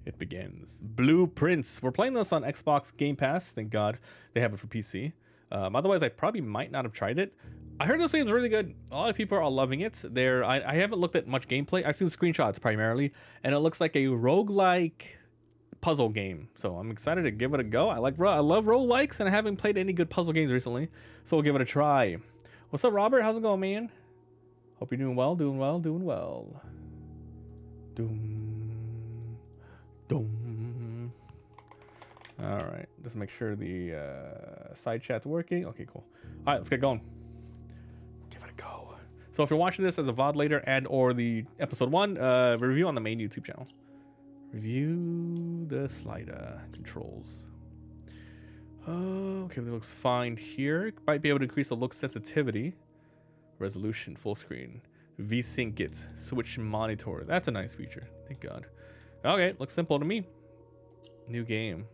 It begins. Blueprints. We're playing this on Xbox Game Pass. Thank God they have it for PC. Otherwise, I probably might not have tried it. I heard this game's really good. A lot of people are loving it. I haven't looked at much gameplay. I've seen screenshots primarily, and it looks like a roguelike puzzle game. So I'm excited to give it a go. I love roguelikes, and I haven't played any good puzzle games recently, so we'll give it a try. What's up, Robert? How's it going, man? Hope you're doing well, doing well, doing well. Doom. Doom. All right, just make sure the side chat's working. Okay, cool. All right, let's get going. Give it a go. So if you're watching this as a VOD later and or the episode 1, review on the main YouTube channel. Review the slider controls. Okay, it looks fine here. Might be able to increase the look sensitivity. Resolution, full screen. V-Sync it. Switch monitor. That's a nice feature. Thank God. Okay, looks simple to me. New game.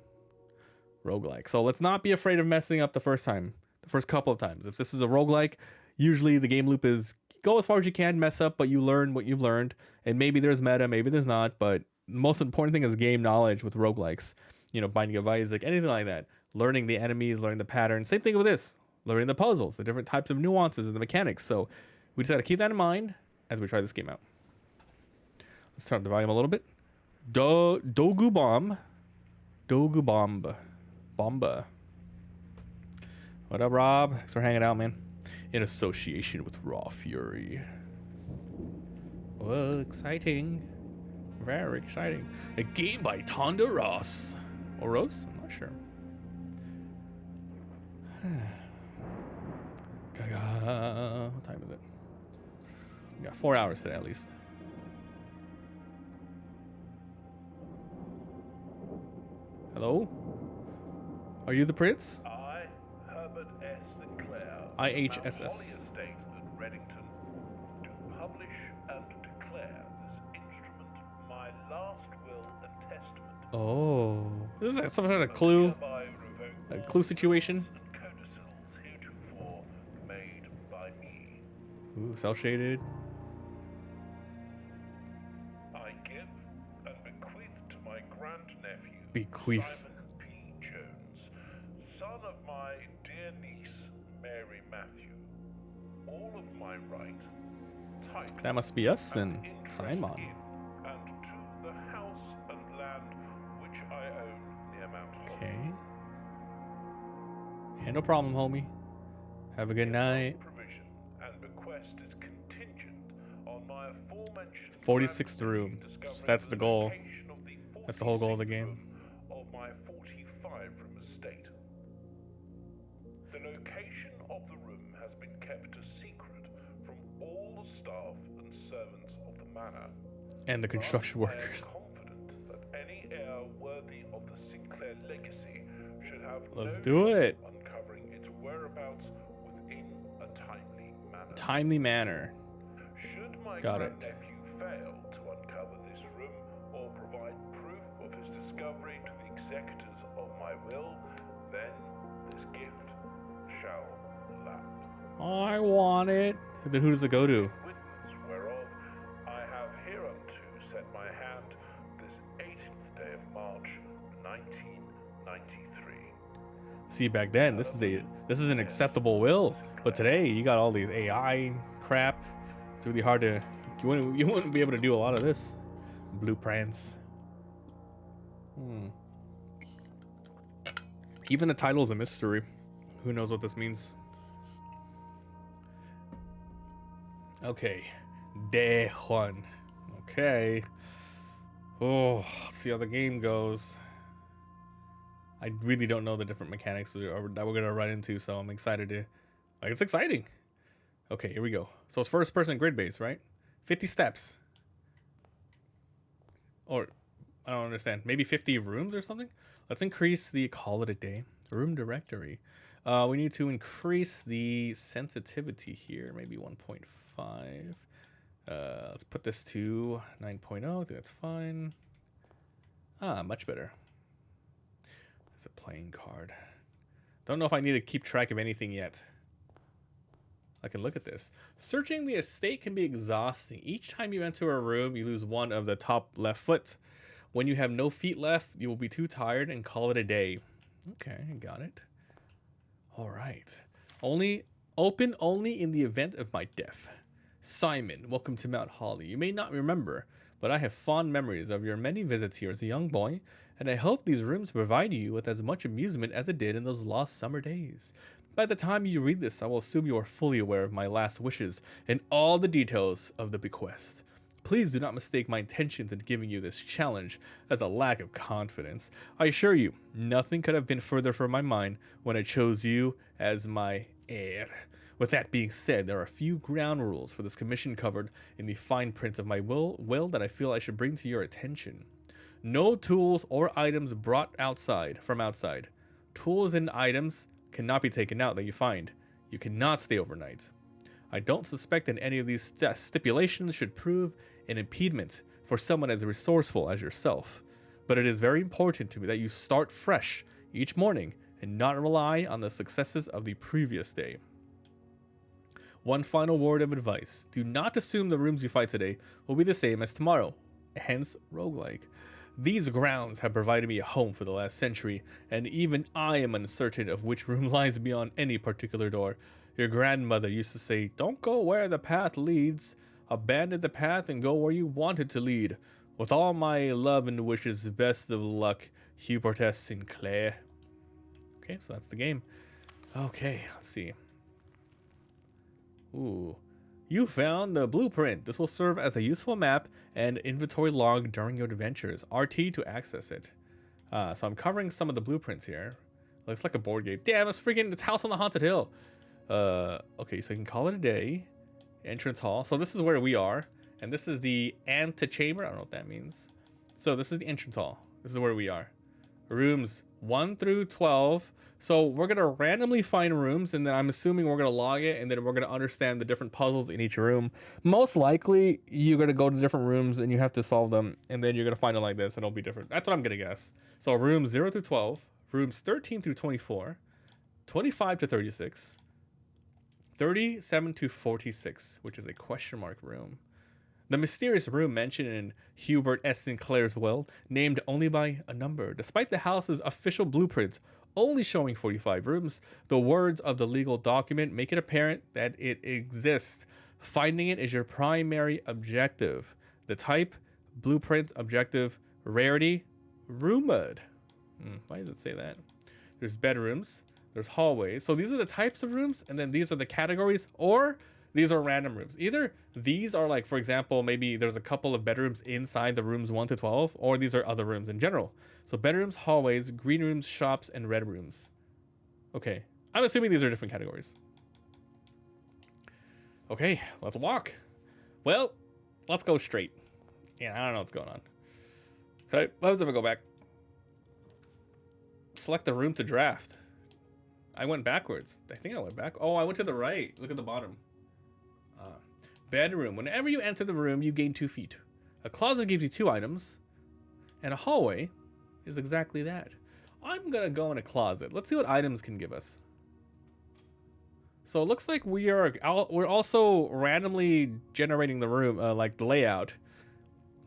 Roguelike. So let's not be afraid of messing up the first time. The first couple of times. If this is a roguelike, usually the game loop is go as far as you can, mess up, but you learn what you've learned. And maybe there's meta, maybe there's not. But the most important thing is game knowledge with roguelikes. You know, Binding of Isaac, anything like that. Learning the enemies, learning the patterns. Same thing with this. Learning the puzzles, the different types of nuances and the mechanics. So we just got to keep that in mind as we try this game out. Let's turn up the volume a little bit. Dogu Bomb. Dogu Bomb. Bomba. What up, Rob? Thanks for hanging out, man. In association with Raw Fury. Oh, exciting. Very exciting. A game by Tonda Ross. Or Rose? I'm not sure. Gaga. What time is it? We got 4 hours today at least. Hello? Are you the prince? I, Herbert S. Sinclair, IHSS. Mount Holly Estate at Reddington, do publish and declare this instrument my last will and testament. Oh. This is some sort of clue? A clue situation? And codicils heretofore made by me. Ooh, cel-shaded. I give and bequeath to my grandnephew, Bequeath. Simon P. Jones, son of my dear niece, Mary Matthew, all of my right, title, That must be us and then. interest Simon. in and to the house and land which I own near Mount Holly. Okay. Yeah, no problem, homie. Have a good night. Provision and bequest is contingent on my aforementioned 46th room. discovering That's the goal. location of the That's the whole goal of the 46th game. room of my 45-room estate. The location of the room has been kept a secret from all the staff and servants of the manor. And the construction But I am workers. confident that any heir worthy of the Sinclair legacy should have Let's no do it. trouble uncovering its whereabouts within a timely manner. Timely manner. Should my Got it. grandnephew fail to uncover this room or provide proof of his discovery to the executors of my will, then this gift shall lapse. I want it. Then who does it go to? Witness whereof I have hereunto set my hand this 18th day of March, 1993. See, back then, this is an acceptable will. But today, you got all these AI crap. It's really hard to... You wouldn't be able to do a lot of this. Blueprints. Even the title is a mystery. Who knows what this means? Okay. Day 1. Okay. Oh, let's see how the game goes. I really don't know the different mechanics that we're gonna run into, so I'm excited to... Like, it's exciting. Okay, here we go. So it's first person grid based, right? 50 steps. Or, I don't understand. Maybe 50 rooms or something? Let's increase the, call it a day, room directory. We need to increase the sensitivity here, maybe 1.5. Let's put this to 9.0. I think that's fine. Ah, much better. It's a playing card. Don't know if I need to keep track of anything yet. I can look at this. Searching the estate can be exhausting. Each time you enter a room, you lose one of the top left foot. When you have no feet left, you will be too tired and call it a day. Okay, got it. All right. Open only in the event of my death. Simon, welcome to Mount Holly. You may not remember, but I have fond memories of your many visits here as a young boy, and I hope these rooms provide you with as much amusement as it did in those lost summer days. By the time you read this, I will assume you are fully aware of my last wishes and all the details of the bequest. Please do not mistake my intentions in giving you this challenge as a lack of confidence. I assure you, nothing could have been further from my mind when I chose you as my heir. With that being said, there are a few ground rules for this commission covered in the fine print of my will that I feel I should bring to your attention. No tools or items brought from outside. Tools and items cannot be taken out that you find. You cannot stay overnight. I don't suspect that any of these stipulations should prove an impediment for someone as resourceful as yourself, but it is very important to me that you start fresh each morning and not rely on the successes of the previous day. One final word of advice. Do not assume the rooms you fight today will be the same as tomorrow, hence roguelike. These grounds have provided me a home for the last century, and even I am uncertain of which room lies beyond any particular door. Your grandmother used to say, "Don't go where the path leads. Abandon the path and go where you want it to lead. With all my love and wishes, best of luck, Hubert S. Sinclair." Okay, so that's the game. Okay, let's see. Ooh. You found the blueprint. This will serve as a useful map and inventory log during your adventures. RT to access it. So I'm covering some of the blueprints here. Looks like a board game. Damn, it's House on the Haunted Hill. Okay, so you can call it a day. Entrance hall. So this is where we are. And this is the antechamber. I don't know what that means. So this is the entrance hall. This is where we are. Rooms 1 through 12. So we're going to randomly find rooms, and then I'm assuming we're going to log it, and then we're going to understand the different puzzles in each room. Most likely, you're going to go to different rooms, and you have to solve them, and then you're going to find it like this, and it'll be different. That's what I'm going to guess. So rooms 0 through 12, rooms 13 through 24, 25 to 36, 37 to 46, which is a question mark room. The mysterious room mentioned in Hubert S. Sinclair's will, named only by a number. Despite the house's official blueprint only showing 45 rooms, the words of the legal document make it apparent that it exists. Finding it is your primary objective. The type, blueprint, objective, rarity, rumored. Why does it say that? There's bedrooms, there's hallways. So these are the types of rooms, and then these are the categories, or these are random rooms. Either these are like, for example, maybe there's a couple of bedrooms inside the rooms 1 to 12, or these are other rooms in general. So bedrooms, hallways, green rooms, shops, and red rooms. Okay, I'm assuming these are different categories. Okay, let's walk. Well, let's go straight. Yeah, I don't know what's going on. Okay, let's go back. Select the room to draft. I went backwards. I think I went back. Oh, I went to the right. Look at the bottom. Bedroom. Whenever you enter the room, you gain 2 feet. A closet gives you 2 items. And a hallway is exactly that. I'm going to go in a closet. Let's see what items can give us. So it looks like we're also randomly generating the room, like the layout.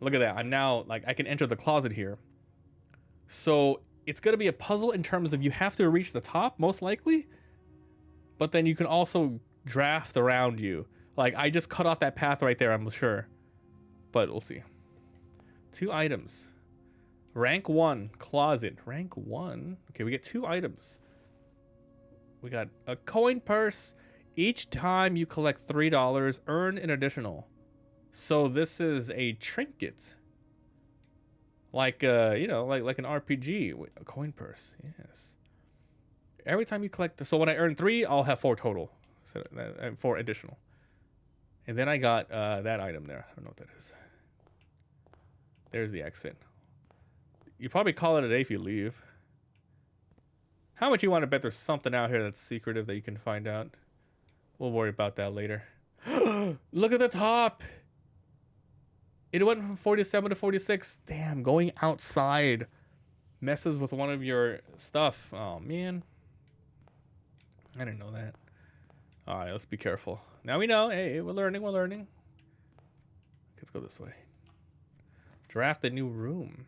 Look at that. I'm now, like, I can enter the closet here. So it's going to be a puzzle in terms of you have to reach the top, most likely. But then you can also draft around you. Like, I just cut off that path right there, I'm sure. But we'll see. 2 items. Rank 1, closet. Rank 1. Okay, we get 2 items. We got a coin purse. Each time you collect $3, earn an additional. So this is a trinket. Like, you know, like an RPG. A coin purse, yes. Every time you collect... So when I earn 3, I'll have 4 total. So 4 additional. And then I got that item there. I don't know what that is. There's the exit. You probably call it a day if you leave. How much you want to bet there's something out here that's secretive that you can find out? We'll worry about that later. Look at the top. It went from 47 to 46. Damn, going outside messes with one of your stuff. Oh, man. I didn't know that. All right, let's be careful. Now we know. Hey, we're learning. Let's go this way. Draft a new room.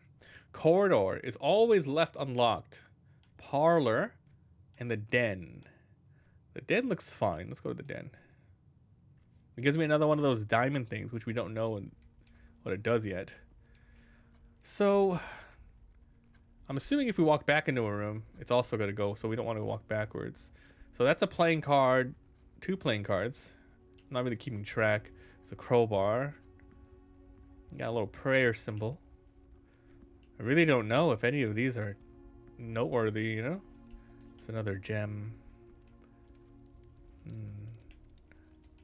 Corridor is always left unlocked. Parlor and the den. The den looks fine. Let's go to the den. It gives me another one of those diamond things, which we don't know what it does yet. So, I'm assuming if we walk back into a room, it's also going to go, so we don't want to walk backwards. So that's a playing card, 2 playing cards. I'm not really keeping track. It's a crowbar. Got a little prayer symbol. I really don't know if any of these are noteworthy, you know? It's another gem.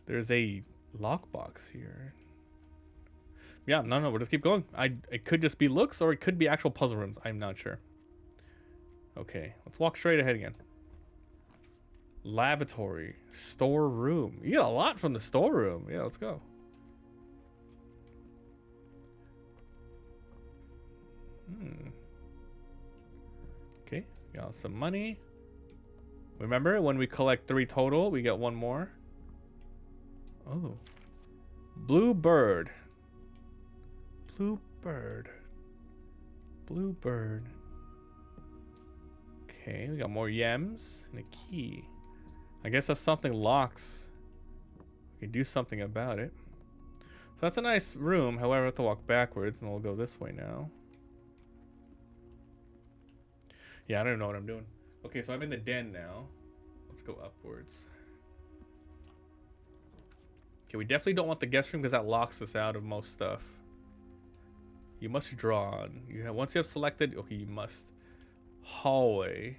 There's a lockbox here. Yeah, no, we'll just keep going. It could just be looks or it could be actual puzzle rooms. I'm not sure. Okay, let's walk straight ahead again. Lavatory, storeroom. You get a lot from the storeroom. Yeah, let's go. Okay, got some money. Remember, when we collect 3 total, we get 1 more. Oh. Blue bird. Blue bird. Blue bird. Okay, we got more yams and a key. I guess if something locks, we can do something about it. So that's a nice room. However, I have to walk backwards, and we'll go this way now. Yeah, I don't even know what I'm doing. Okay, so I'm in the den now. Let's go upwards. Okay, we definitely don't want the guest room because that locks us out of most stuff. You must draw on. Once you have selected, okay, you must. Hallway.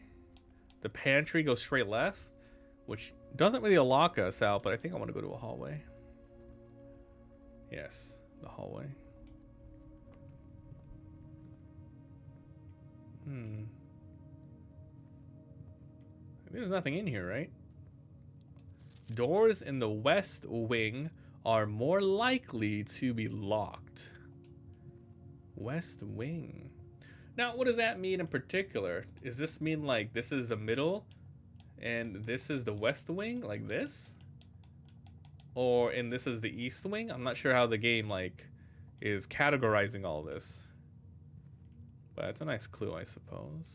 The pantry goes straight left, which doesn't really lock us out, but I think I want to go to a hallway. Yes, the hallway. There's nothing in here, right? Doors in the west wing are more likely to be locked. West wing. Now, what does that mean in particular? Does this mean like this is the middle and this is the west wing, like this? And this is the east wing? I'm not sure how the game like is categorizing all this. But it's a nice clue, I suppose.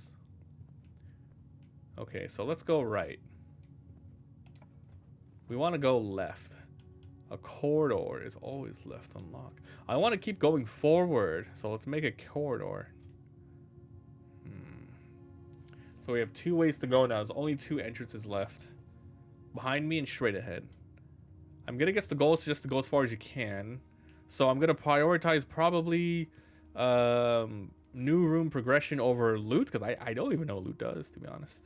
Okay, so let's go right. We want to go left. A corridor is always left unlocked. I want to keep going forward, so let's make a corridor. So we have 2 ways to go now. There's only 2 entrances left. Behind me and straight ahead. I'm going to guess the goal is just to go as far as you can. So I'm going to prioritize probably new room progression over loot, because I don't even know what loot does, to be honest.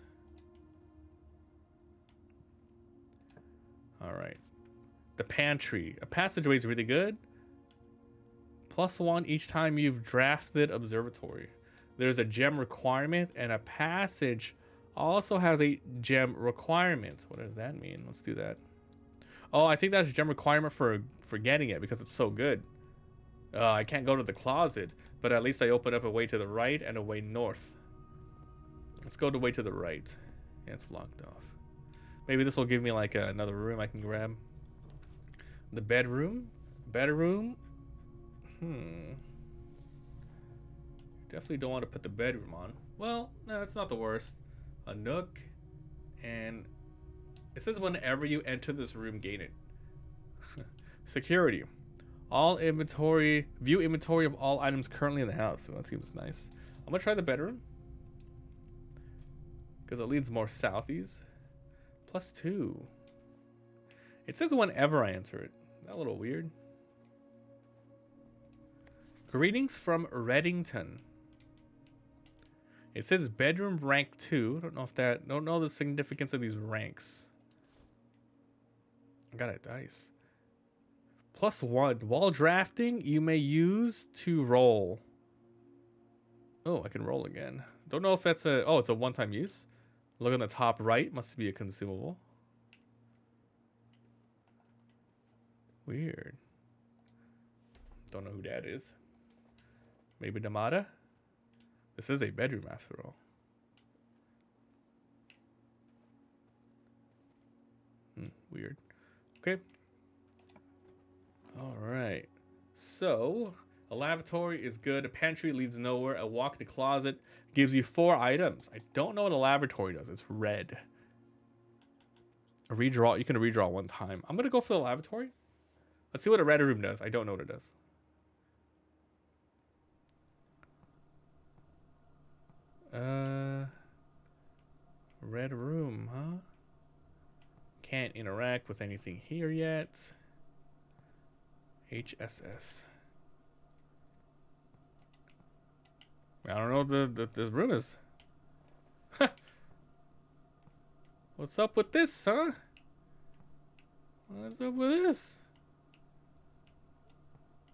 Alright. The pantry. A passageway is really good. +1 each time you've drafted observatory. There's a gem requirement, and a passage also has a gem requirement. What does that mean? Let's do that. Oh, I think that's a gem requirement for getting it because it's so good. I can't go to the closet, but at least I open up a way to the right and a way north. Let's go the way to the right. Yeah, it's blocked off. Maybe this will give me like another room I can grab. The bedroom. Bedroom. Definitely don't want to put the bedroom on. Well, no, it's not the worst. A nook. And it says whenever you enter this room, gain it. Security. All inventory. View inventory of all items currently in the house. So that seems nice. I'm going to try the bedroom. Because it leads more southeast. +2. It says whenever I enter it. That a little weird. Greetings from Reddington. It says bedroom rank 2. Don't know the significance of these ranks. I got a dice. +1. While drafting, you may use to roll. Oh, I can roll again. Don't know if that's it's a one-time use. Look on the top right. Must be a consumable. Weird. Don't know who that is. Maybe Damada? This is a bedroom after all. Weird. Okay. All right. So, A lavatory is good. A pantry leads nowhere. A walk in the closet gives you 4 items. I don't know what a lavatory does. It's red. A redraw. You can redraw 1 time. I'm going to go for the lavatory. Let's see what a red room does. I don't know what it does. Red room, huh? Can't interact with anything here yet. HSS. I don't know what this room is. What's up with this, huh? What's up with this?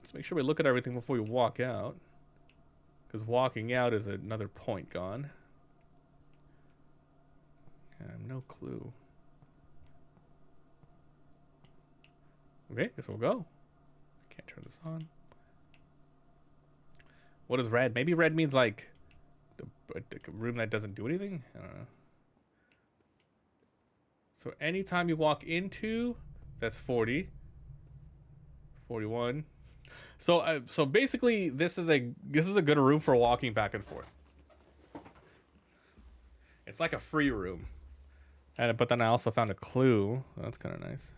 Let's make sure we look at everything before we walk out. Because walking out is another point gone. I have no clue. Okay, guess we'll go. Can't turn this on. What is red? Maybe red means like the room that doesn't do anything? I don't know. So anytime you walk into, that's 40. 41. So basically this is a good room for walking back and forth. It's like a free room. But then I also found a clue. That's kind of nice.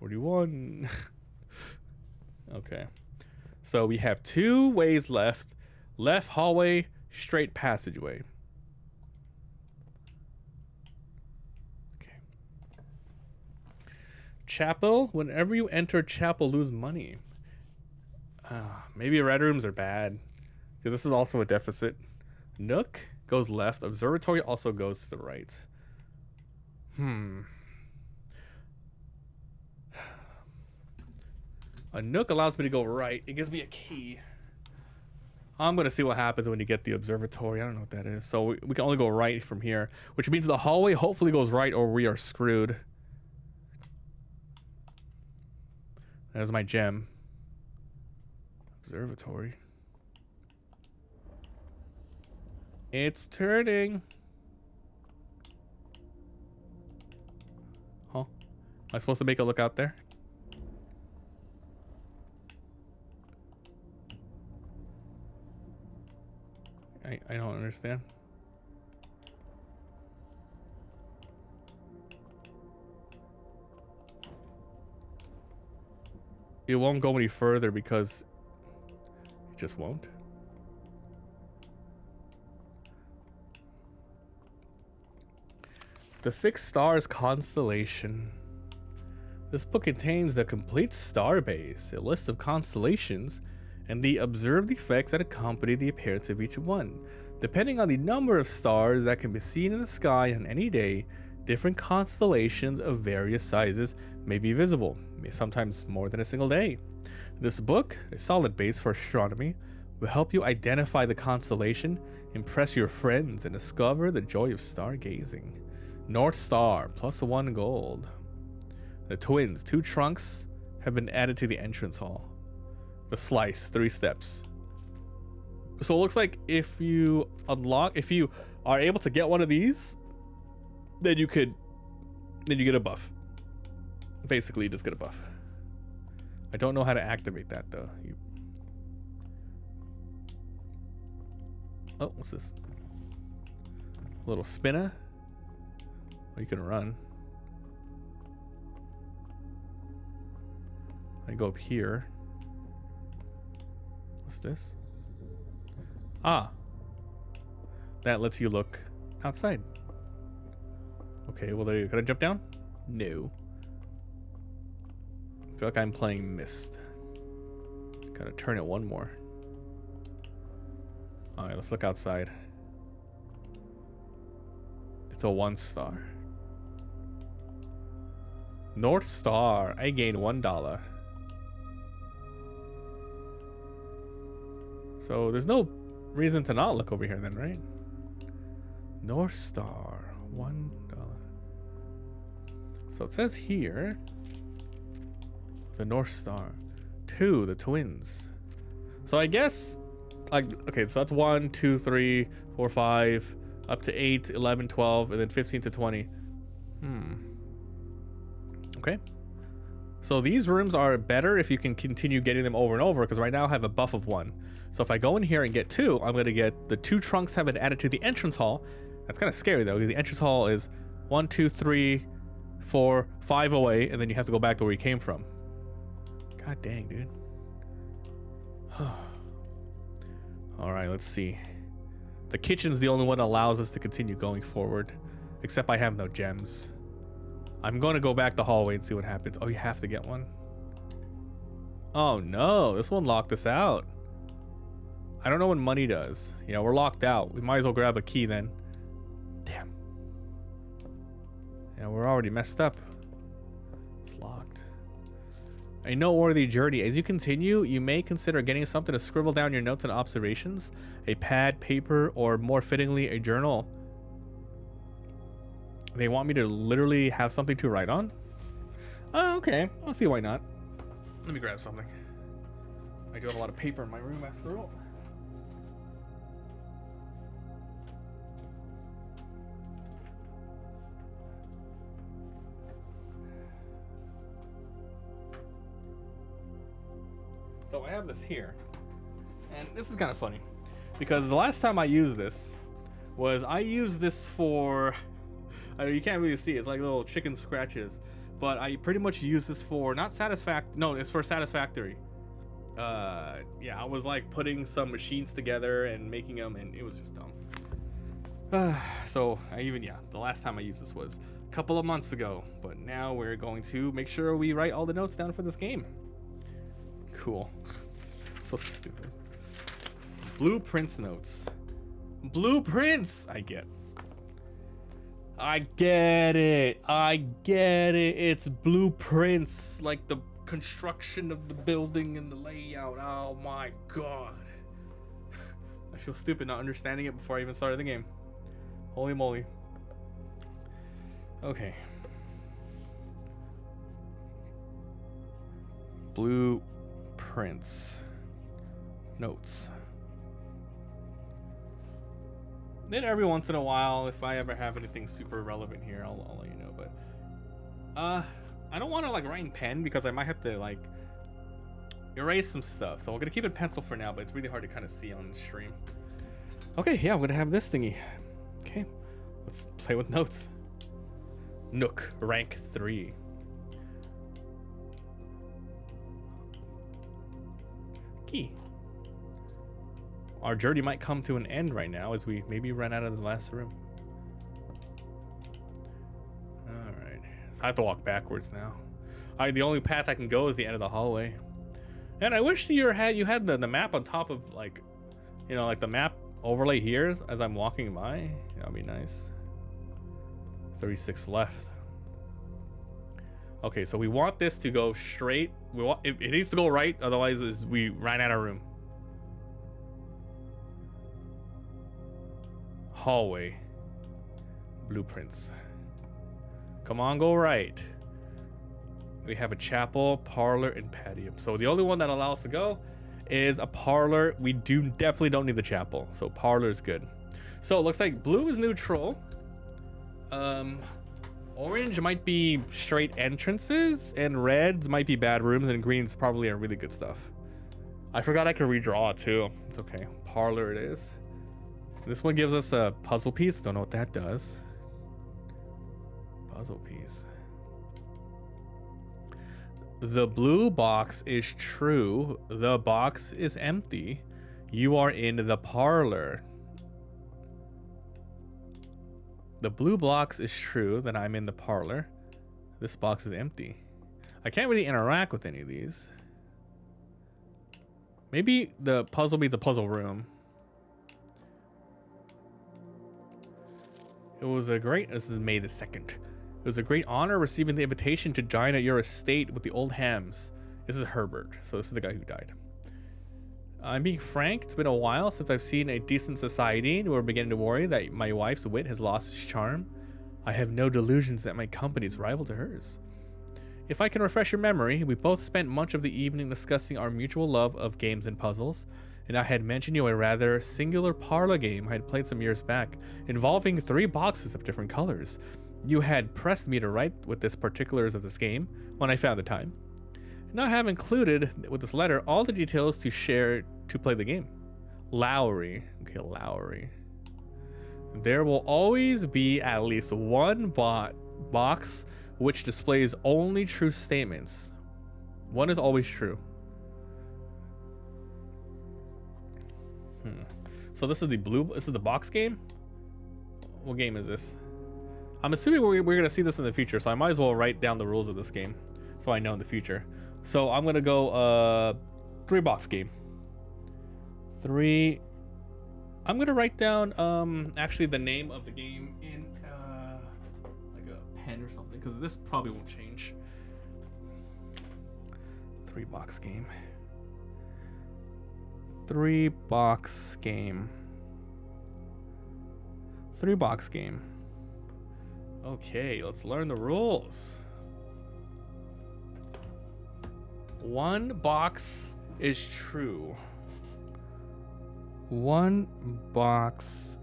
41. Okay. So we have 2 ways left. Left hallway, straight passageway. Okay. Chapel. Whenever you enter chapel, lose money. Maybe red rooms are bad. Because this is also a deficit. Nook goes left. Observatory also goes to the right. A nook allows me to go right. It gives me a key. I'm going to see what happens when you get the observatory. I don't know what that is. So we can only go right from here, which means the hallway hopefully goes right or we are screwed. There's my gem. Observatory. It's turning. Huh? Am I supposed to make a look out there? I don't understand. It won't go any further because it just won't. The Fixed Stars Constellation. This book contains the complete star base, a list of constellations, and the observed effects that accompany the appearance of each one. Depending on the number of stars that can be seen in the sky on any day, different constellations of various sizes may be visible, sometimes more than a single day. This book, a solid base for astronomy, will help you identify the constellation, impress your friends, and discover the joy of stargazing. North Star, +1 gold. The Twins, 2 trunks, have been added to the entrance hall. The Slice, 3 steps. So it looks like if you are able to get one of these, then you get a buff. Basically, you just get a buff. I don't know how to activate that though. Oh, what's this? A little spinner. Oh, you can run. I go up here. What's this? Ah. That lets you look outside. Okay, well, there you go. Can I jump down? No. I feel like I'm playing Myst. Gotta turn it one more. Alright, let's look outside. It's a 1 star. North Star. I gained $1. So there's no reason to not look over here then, right? North Star, $1. So it says here, the North Star. 2, the Twins. So I guess, like, okay, so that's 1, 2, 3, 4, 5, up to 8, 11, 12, and then 15 to 20. Okay. So these rooms are better if you can continue getting them over and over, because right now I have a buff of 1. So if I go in here and get 2, I'm going to get the 2 trunks have been added to the entrance hall. That's kind of scary though, because the entrance hall is 1, 2, 3, 4, 5 away, and then you have to go back to where you came from. God dang, dude. All right, let's see. The kitchen's the only one that allows us to continue going forward, except I have no gems. I'm going to go back the hallway and see what happens. Oh, you have to get one. Oh no, this one locked us out. I don't know what money does. You know, we're locked out. We might as well grab a key then. Damn. Yeah, we're already messed up. It's locked. A noteworthy journey. As you continue, you may consider getting something to scribble down your notes and observations. A pad, paper, or more fittingly, a journal. They want me to literally have something to write on? Oh, okay. I'll see why not. Let me grab something. I do have a lot of paper in my room after all. So I have this here, and this is kind of funny because the last time I used this was I used this for, you can't really see, it's like little chicken scratches, but I pretty much used this for not no, it's for satisfactory. Yeah, I was like putting some machines together and making them, and it was just dumb. So the last time I used this was a couple of months ago, but now we're going to make sure we write all the notes down for this game. Cool. So stupid. Blueprints notes. Blueprints! I get it. It's blueprints, like the construction of the building and the layout. Oh my god. I feel stupid not understanding it before I even started the game. Holy moly. Okay. Blueprints. Notes. Then every once in a while, if I ever have anything super relevant here, I'll let you know. But I don't want to like write in pen because I might have to like erase some stuff. So I'm gonna keep it pencil for now, but it's really hard to kind of see on the stream. Okay, yeah, I'm gonna have this thingy. Okay, let's play with notes. Nook, rank 3. Key. Our journey might come to an end right now as we maybe run out of the last room. Alright. So I have to walk backwards now. The only path I can go is the end of the hallway. And I wish you had the map on top of like, you know, like the map overlay here as I'm walking by. That'd be nice. 36 left. Okay, so we want this to go straight. It needs to go right, otherwise we ran out of room. Hallway. Blueprints. Come on, go right. We have a chapel, parlor, and patio. So the only one that allows us to go is a parlor. We definitely don't need the chapel, so parlor is good. So it looks like blue is neutral. Orange might be straight entrances, and reds might be bad rooms, and greens probably are really good stuff. I forgot I could redraw too. It's okay. Parlor it is. This one gives us a puzzle piece. Don't know what that does. Puzzle piece. The blue box is true. The box is empty. You are in the parlor. The blue box is true that I'm in the parlor. This box is empty. I can't really interact with any of these. Maybe the puzzle means a puzzle room. This is May the 2nd. It was a great honor receiving the invitation to dine at your estate with the old hams. This is Herbert, so this is the guy who died. I'm being frank, it's been a while since I've seen a decent society, and we're beginning to worry that my wife's wit has lost its charm. I have no delusions that my company is rival to hers. If I can refresh your memory, we both spent much of the evening discussing our mutual love of games and puzzles, and I had mentioned you a rather singular parlor game I had played some years back, involving 3 boxes of different colors. You had pressed me to write with the particulars of this game when I found the time. Now I have included with this letter all the details to share to play the game. Lowry. Okay, Lowry. There will always be at least one box which displays only true statements. One is always true. So this is the box game? What game is this? I'm assuming we're gonna see this in the future, so I might as well write down the rules of this game so I know in the future. So I'm gonna go 3 box game. 3. I'm gonna write down actually the name of the game in like a pen or something, because this probably won't change. 3 box game. 3 box game. 3 box game. Okay, let's learn the rules. 1 box is true. 1 box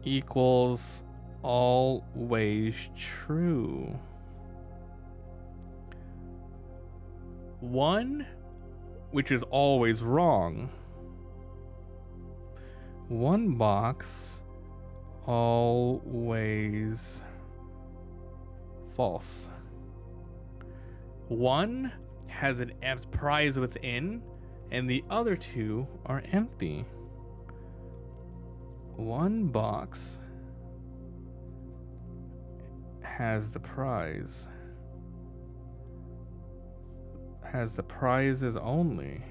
equals always true. 1, which is always wrong. 1 box always false. 1 has an prize within, and the other 2 are empty. 1 box has the prize. Has the prizes only.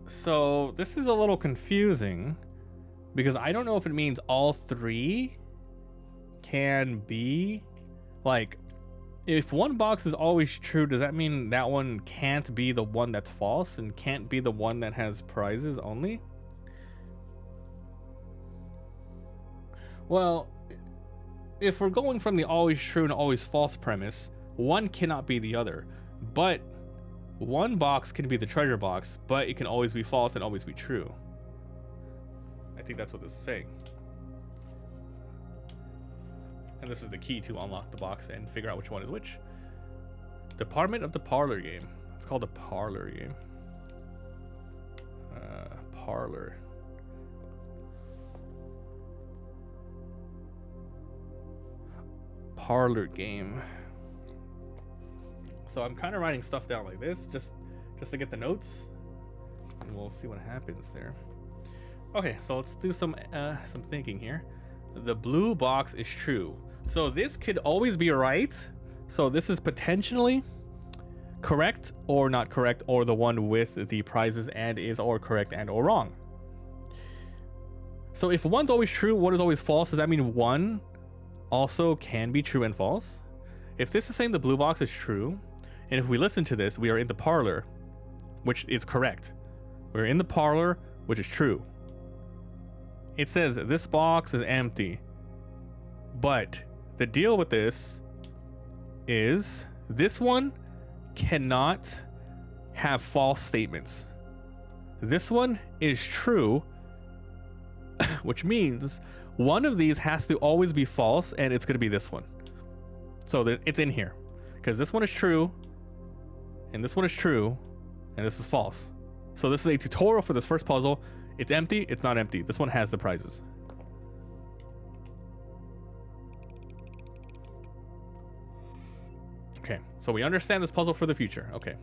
So this is a little confusing because I don't know if it means all 3 can be, like, if 1 box is always true, does that mean that one can't be the one that's false and can't be the one that has prizes only? Well, if we're going from the always true and always false premise, one cannot be the other. But 1 box can be the treasure box, but it can always be false and always be true. I think that's what this is saying. And this is the key to unlock the box and figure out which one is which. Department of the Parlor game. It's called the Parlor game. Parlor. Parlor game. So I'm kind of writing stuff down like this just to get the notes, and we'll see what happens there. Okay, so let's do some thinking here. The blue box is true. So this could always be right. So this is potentially correct or not correct, or the one with the prizes and is or correct and or wrong. So if 1's always true, 1 is always false, does that mean 1 also can be true and false? If this is saying the blue box is true, and if we listen to this, we are in the parlor, which is correct. We're in the parlor, which is true. It says this box is empty. But the deal with this is this one cannot have false statements. This one is true, which means one of these has to always be false, and it's going to be this one. So it's in here because this one is true, and this one is true, and this is false. So this is a tutorial for this first puzzle. It's empty, it's not empty. This one has the prizes. Okay, so we understand this puzzle for the future. Okay,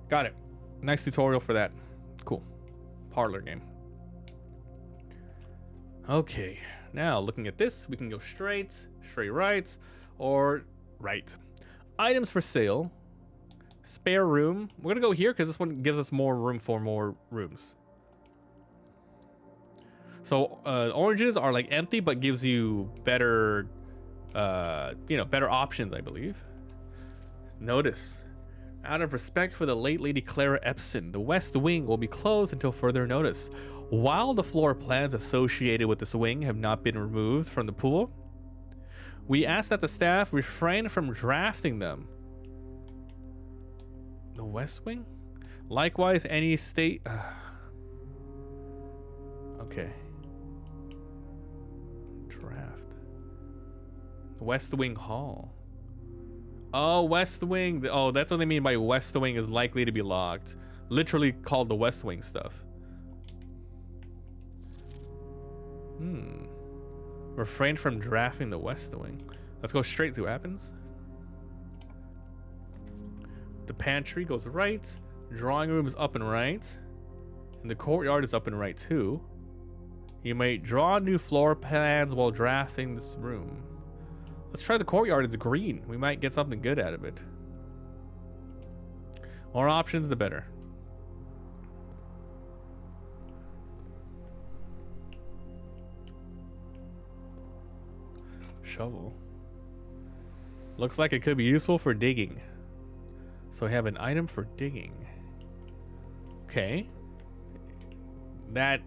got it. Nice tutorial for that. Cool. Parlor game. Okay, now looking at this, we can go straight right, or right. Items for sale. Spare room. We're gonna go here because this one gives us more room for more rooms. So oranges are like empty, but gives you better, better options, I believe. Notice, out of respect for the late Lady Clara Epson, the West Wing will be closed until further notice. While the floor plans associated with this wing have not been removed from the pool, we ask that the staff refrain from drafting them. The West Wing? Likewise, any state... Okay. Draft. West Wing Hall. Oh, West Wing. Oh, that's what they mean by West Wing is likely to be locked. Literally called the West Wing stuff. Refrain from drafting the West Wing. Let's go straight to what happens. The pantry goes right. Drawing room is up and right. And the courtyard is up and right too. You may draw new floor plans while drafting this room. Let's try the courtyard. It's green. We might get something good out of it. More options, the better. Shovel. Looks like it could be useful for digging. So I have an item for digging. Okay. That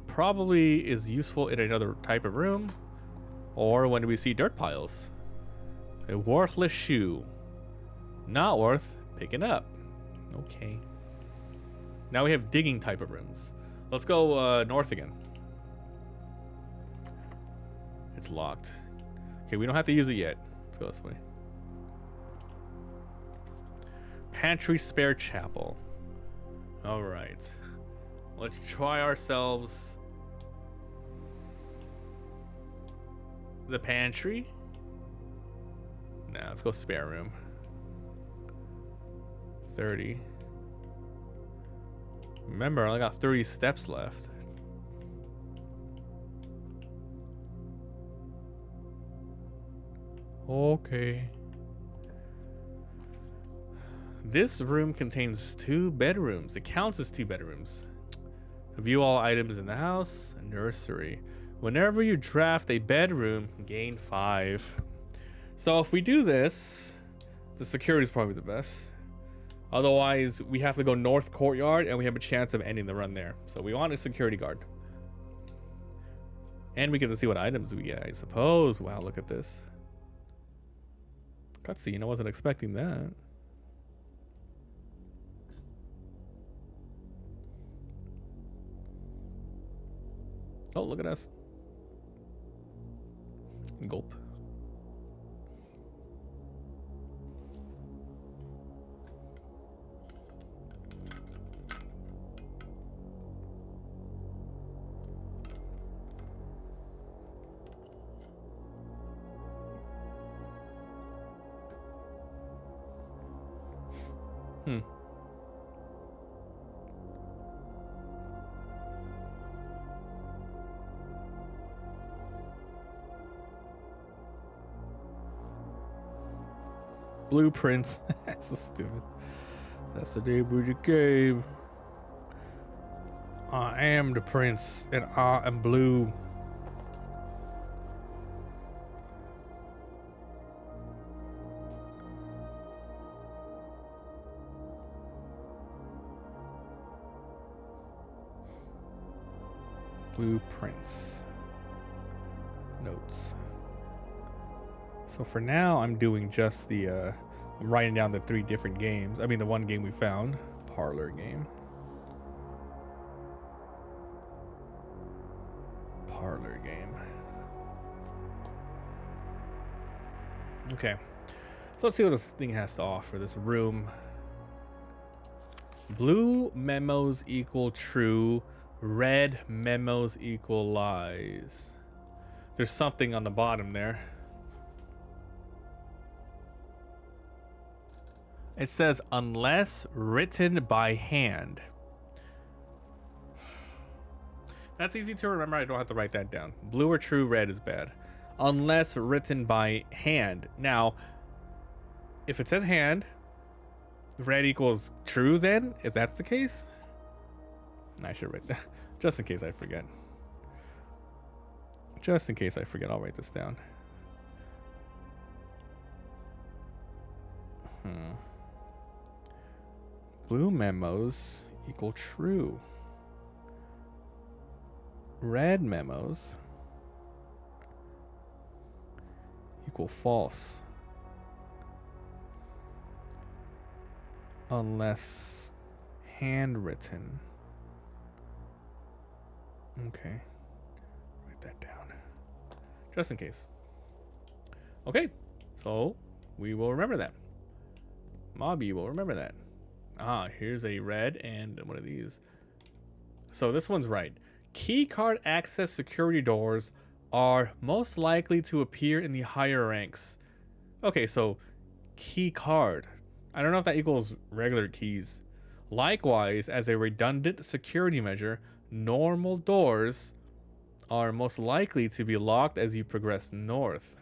probably is useful in another type of room. Or when we see dirt piles. A worthless shoe. Not worth picking up. Okay. Now we have digging type of rooms. Let's go north again. It's locked. Okay, we don't have to use it yet. Let's go this way. Pantry spare chapel. All right. Let's try ourselves the pantry. Nah, let's go spare room. 30. Remember, I only got 30 steps left. Okay. This room contains 2 bedrooms. It counts as 2 bedrooms. View all items in the house. Nursery. Whenever you draft a bedroom, gain 5. So if we do this, the security is probably the best. Otherwise, we have to go north courtyard and we have a chance of ending the run there. So we want a security guard. And we get to see what items we get, I suppose. Wow, look at this. Cutscene, I wasn't expecting that. Oh, look at us. Gulp. Blueprints. That's so stupid. That's the name of the game. I am the prince and I am blue. Blueprints. Notes. So for now, I'm doing just the, I'm writing down the 3 different games. I mean, the one game we found. Parlor game. Parlor game. Okay. So let's see what this thing has to offer. This room. Blue memos equal true. Red memos equal lies. There's something on the bottom there. It says, unless written by hand. That's easy to remember. I don't have to write that down. Blue or true, red is bad. Unless written by hand. Now, if it says hand, red equals true then, if that's the case. I should write that. Just in case I forget. Just in case I forget, I'll write this down. Blue memos equal true. Red memos equal false. Unless handwritten. Okay. Write that down. Just in case. Okay. So We will remember that. Mobby will remember that. Ah, here's a red and one of these. So this one's right. Keycard access security doors are most likely to appear in the higher ranks. Okay, so key card. I don't know if that equals regular keys. Likewise, as a redundant security measure, normal doors are most likely to be locked as you progress north.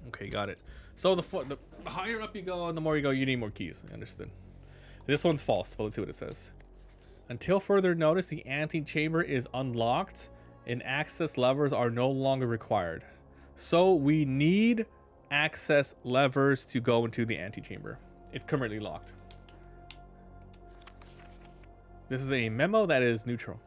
Okay, got it. So the higher up you go and the more you go, you need more keys. I understood. This one's false, but let's see what it says. Until further notice, the antechamber is unlocked and access levers are no longer required. So we need access levers to go into the antechamber. It's currently locked. This is a memo that is neutral.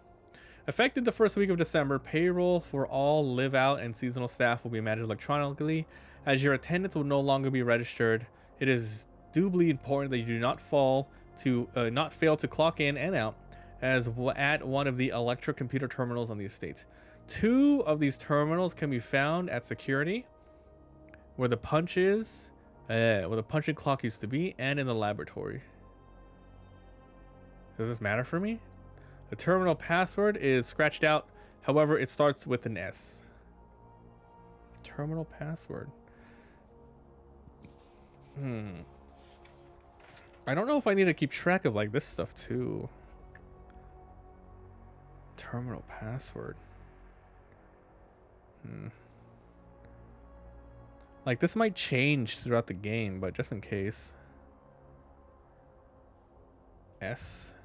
Effective the first week of December, payroll for all live out and seasonal staff will be managed electronically, as your attendance will no longer be registered. It is doubly important that you do not fail to clock in and out at one of the electric computer terminals on the estate. 2 of these terminals can be found at security, where the punching clock used to be, and in the laboratory. Does this matter for me? The terminal password is scratched out. However, it starts with an S. Terminal password. I don't know if I need to keep track of like this stuff too. Terminal password. Like this might change throughout the game, but just in case. S.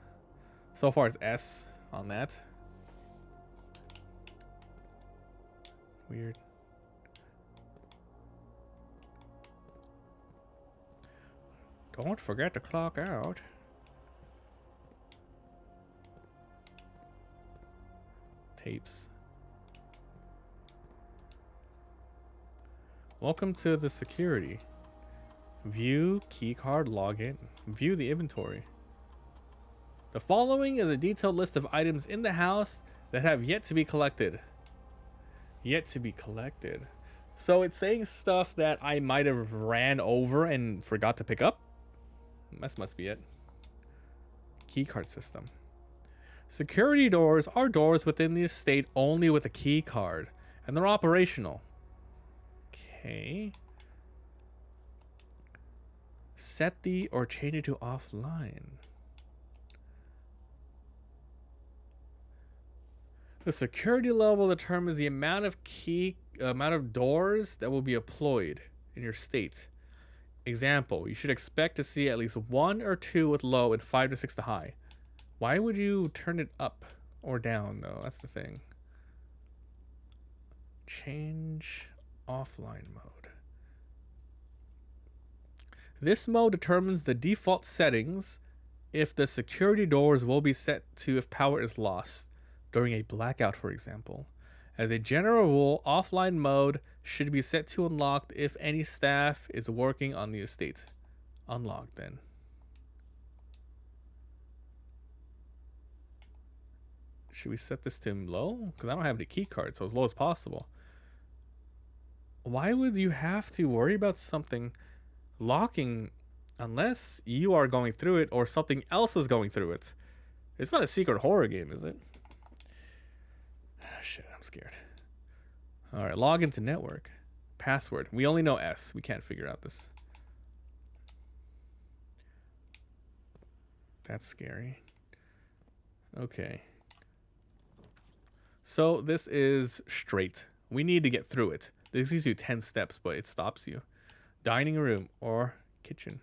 So far it's S on that. Weird. Don't forget to clock out. Tapes. Welcome to the security. View keycard login. View the inventory. The following is a detailed list of items in the house that have yet to be collected. Yet to be collected. So it's saying stuff that I might have ran over and forgot to pick up. That must be it. Keycard system. Security doors are doors within the estate only with a key card, and they're operational. Okay. Set the or change it to offline. The security level determines the amount of doors that will be employed in your state. Example, you should expect to see at least 1 or 2 with low and 5 to 6 to high. Why would you turn it up or down though? That's the thing. Change offline mode. This mode determines the default settings if the security doors will be set to if power is lost during a blackout, for example. As a general rule, offline mode should be set to unlocked if any staff is working on the estate. Unlocked then. Should we set this to low? Because I don't have any key cards, so as low as possible. Why would you have to worry about something locking unless you are going through it or something else is going through it? It's not a secret horror game, is it? Shit, I'm scared. All right, log into network. Password. We only know S. We can't figure out this. That's scary. Okay. So this is straight. We need to get through it. This gives you 10 steps, but it stops you. Dining room or kitchen.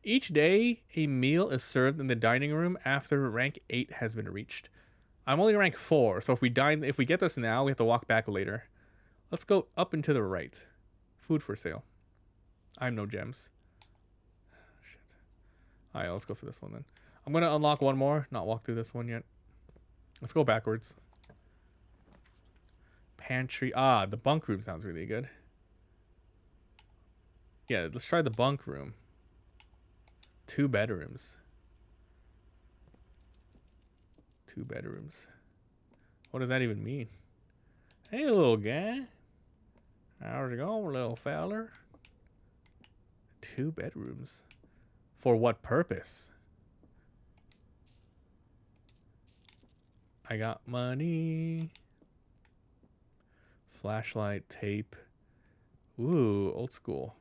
Each day, a meal is served in the dining room after rank 8 has been reached. I'm only rank 4, so if we get this now, we have to walk back later. Let's go up and to the right. Food for sale. I have no gems. Shit. Alright, let's go for this one then. I'm going to unlock one more, not walk through this one yet. Let's go backwards. Pantry. Ah, the bunk room sounds really good. Yeah, let's try the bunk room. 2 bedrooms. 2 bedrooms. What does that even mean? Hey, little guy. How's it going, little feller? 2 bedrooms. For what purpose? I got money. Flashlight, tape. Ooh, old school.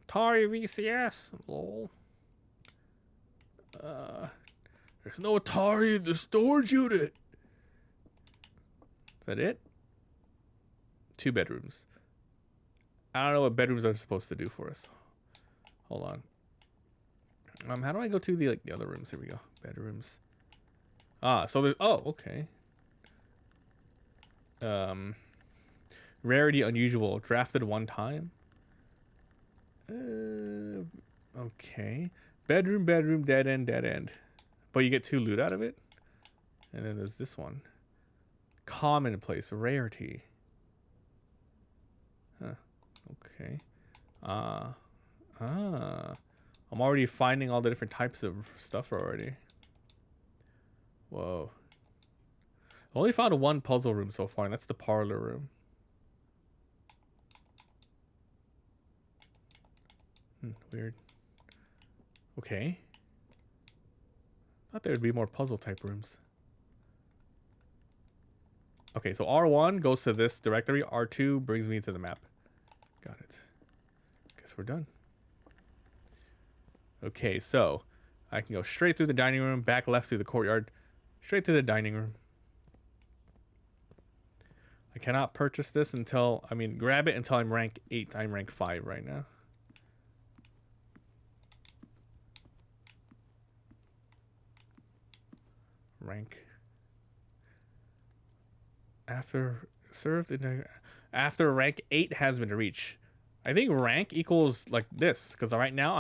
Atari VCS. Lol. There's no Atari in the storage unit. Is that it? 2 bedrooms. I don't know what bedrooms are supposed to do for us. Hold on. How do I go to the other rooms? Here we go. Bedrooms. Ah, so there's, oh, okay. Rarity unusual. Drafted 1 time. Okay. Bedroom, bedroom, dead end, dead end. But you get 2 loot out of it. And then there's this one. Commonplace. Rarity. Huh. Okay. I'm already finding all the different types of stuff already. Whoa. I only found 1 puzzle room so far, and that's the parlor room. Weird. Okay. Thought there would be more puzzle type rooms. Okay, so R1 goes to this directory. R2 brings me to the map. Got it. Guess we're done. Okay, so I can go straight through the dining room, back left through the courtyard, straight to the dining room. I cannot purchase this until, grab it until I'm rank 8. I'm rank 5 right now. Rank. After rank 8 has been reached. I think rank equals like this, because right now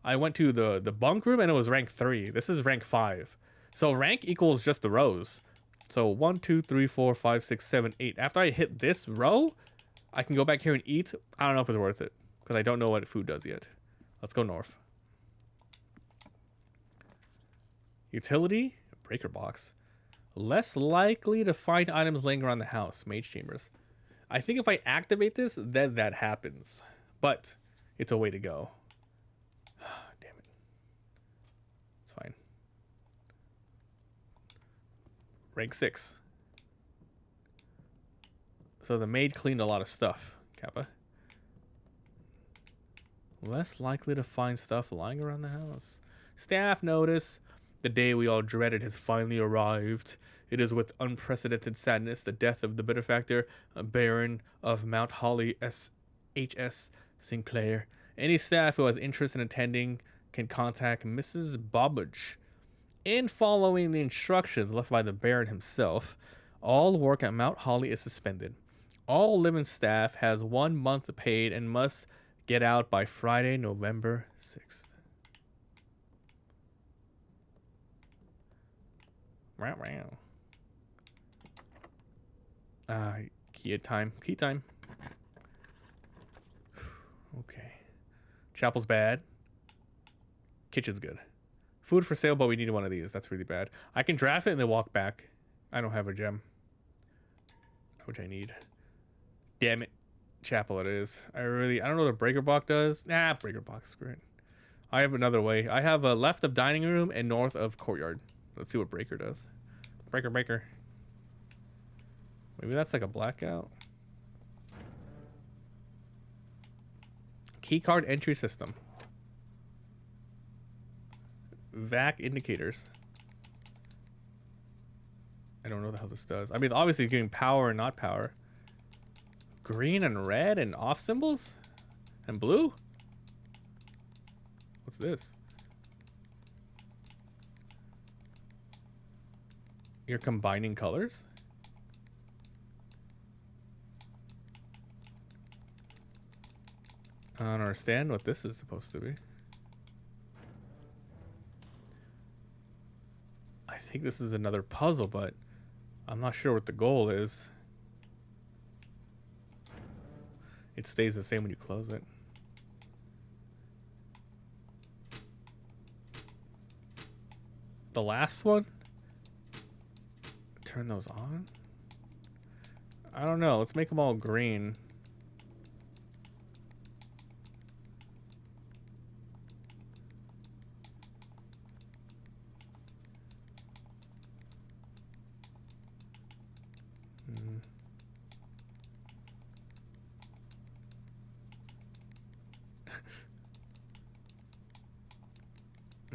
I went to the bunk room and it was rank 3. This is rank 5. So rank equals just the rows. So 1, 2, 3, 4, 5, 6, 7, 8. After I hit this row, I can go back here and eat. I don't know if it's worth it, because I don't know what food does yet. Let's go north. Utility, breaker box. Less likely to find items laying around the house. Mage chambers. I think if I activate this, then that happens. But it's a way to go. Damn it. It's fine. Rank 6. So the maid cleaned a lot of stuff. Kappa. Less likely to find stuff lying around the house. Staff notice. The day we all dreaded has finally arrived. It is with unprecedented sadness the death of the benefactor, Baron of Mount Holly S.H.S. Sinclair. Any staff who has interest in attending can contact Mrs. Bobbage. In following the instructions left by the Baron himself, all work at Mount Holly is suspended. All living staff has 1 month paid and must get out by Friday, November 6th. Key time. Key time. Okay. Chapel's bad. Kitchen's good. Food for sale, but we need one of these. That's really bad. I can draft it and then walk back. I don't have a gem, which I need. Damn it. Chapel it is. I don't know what the breaker box does. Nah, breaker box. Screw it. I have another way. I have a left of dining room and north of courtyard. Let's see what breaker does. Breaker. Maybe that's like a blackout. Keycard entry system. VAC indicators. I don't know what the hell this does. It's obviously giving power and not power. Green and red and off symbols? And blue? What's this? You're combining colors? I don't understand what this is supposed to be. I think this is another puzzle, but I'm not sure what the goal is. It stays the same when you close it. The last one? Turn those on? I don't know. Let's make them all green.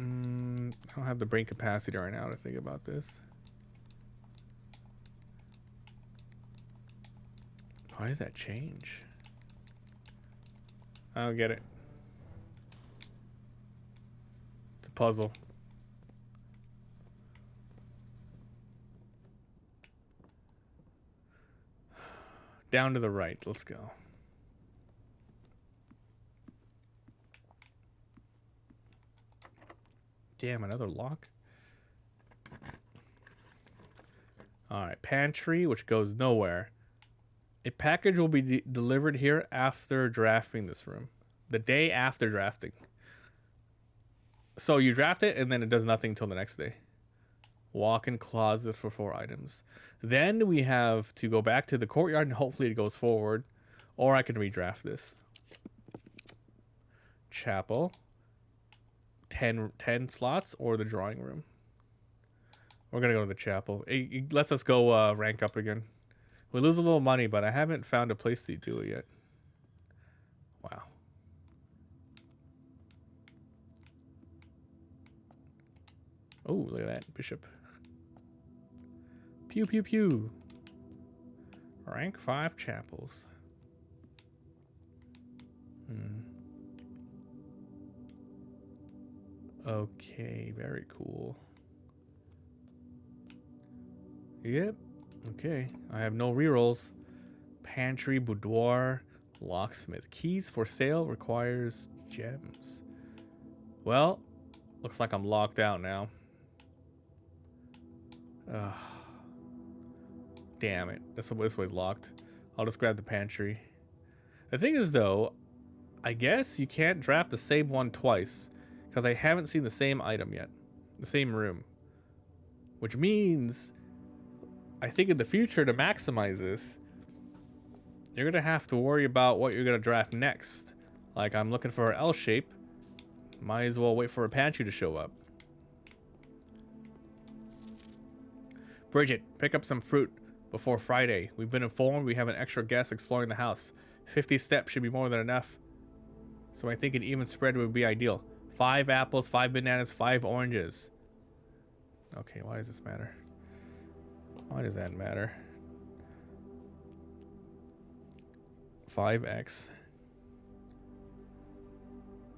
I don't have the brain capacity right now to think about this. Why does that change? I don't get it. It's a puzzle. Down to the right. Let's go. Damn, another lock. Alright, pantry, which goes nowhere. A package will be delivered here after drafting this room. The day after drafting. So you draft it, and then it does nothing until the next day. Walk-in closet for 4 items. Then we have to go back to the courtyard, and hopefully it goes forward. Or I can redraft this. Chapel. 10 slots, or the drawing room. We're gonna go to the chapel. It lets us go rank up again. We lose a little money, but I haven't found a place to do it yet. Wow. Oh, look at that. Bishop. Pew, pew, pew. Rank 5 chapels. Okay, very cool. Yep. Okay. I have no rerolls. Pantry, boudoir, locksmith. Keys for sale requires gems. Well, looks like I'm locked out now. Damn it. This way's locked. I'll just grab the pantry. The thing is, though, I guess you can't draft the same one twice because I haven't seen the same item yet. The same room. Which means, I think in the future, to maximize this, you're going to have to worry about what you're going to draft next. Like, I'm looking for an L shape. Might as well wait for a pantry to show up. Bridget, pick up some fruit before Friday. We've been informed we have an extra guest exploring the house. 50 steps should be more than enough. So I think an even spread would be ideal. 5 apples, 5 bananas, 5 oranges. Okay, why does this matter? Why does that matter? 5x.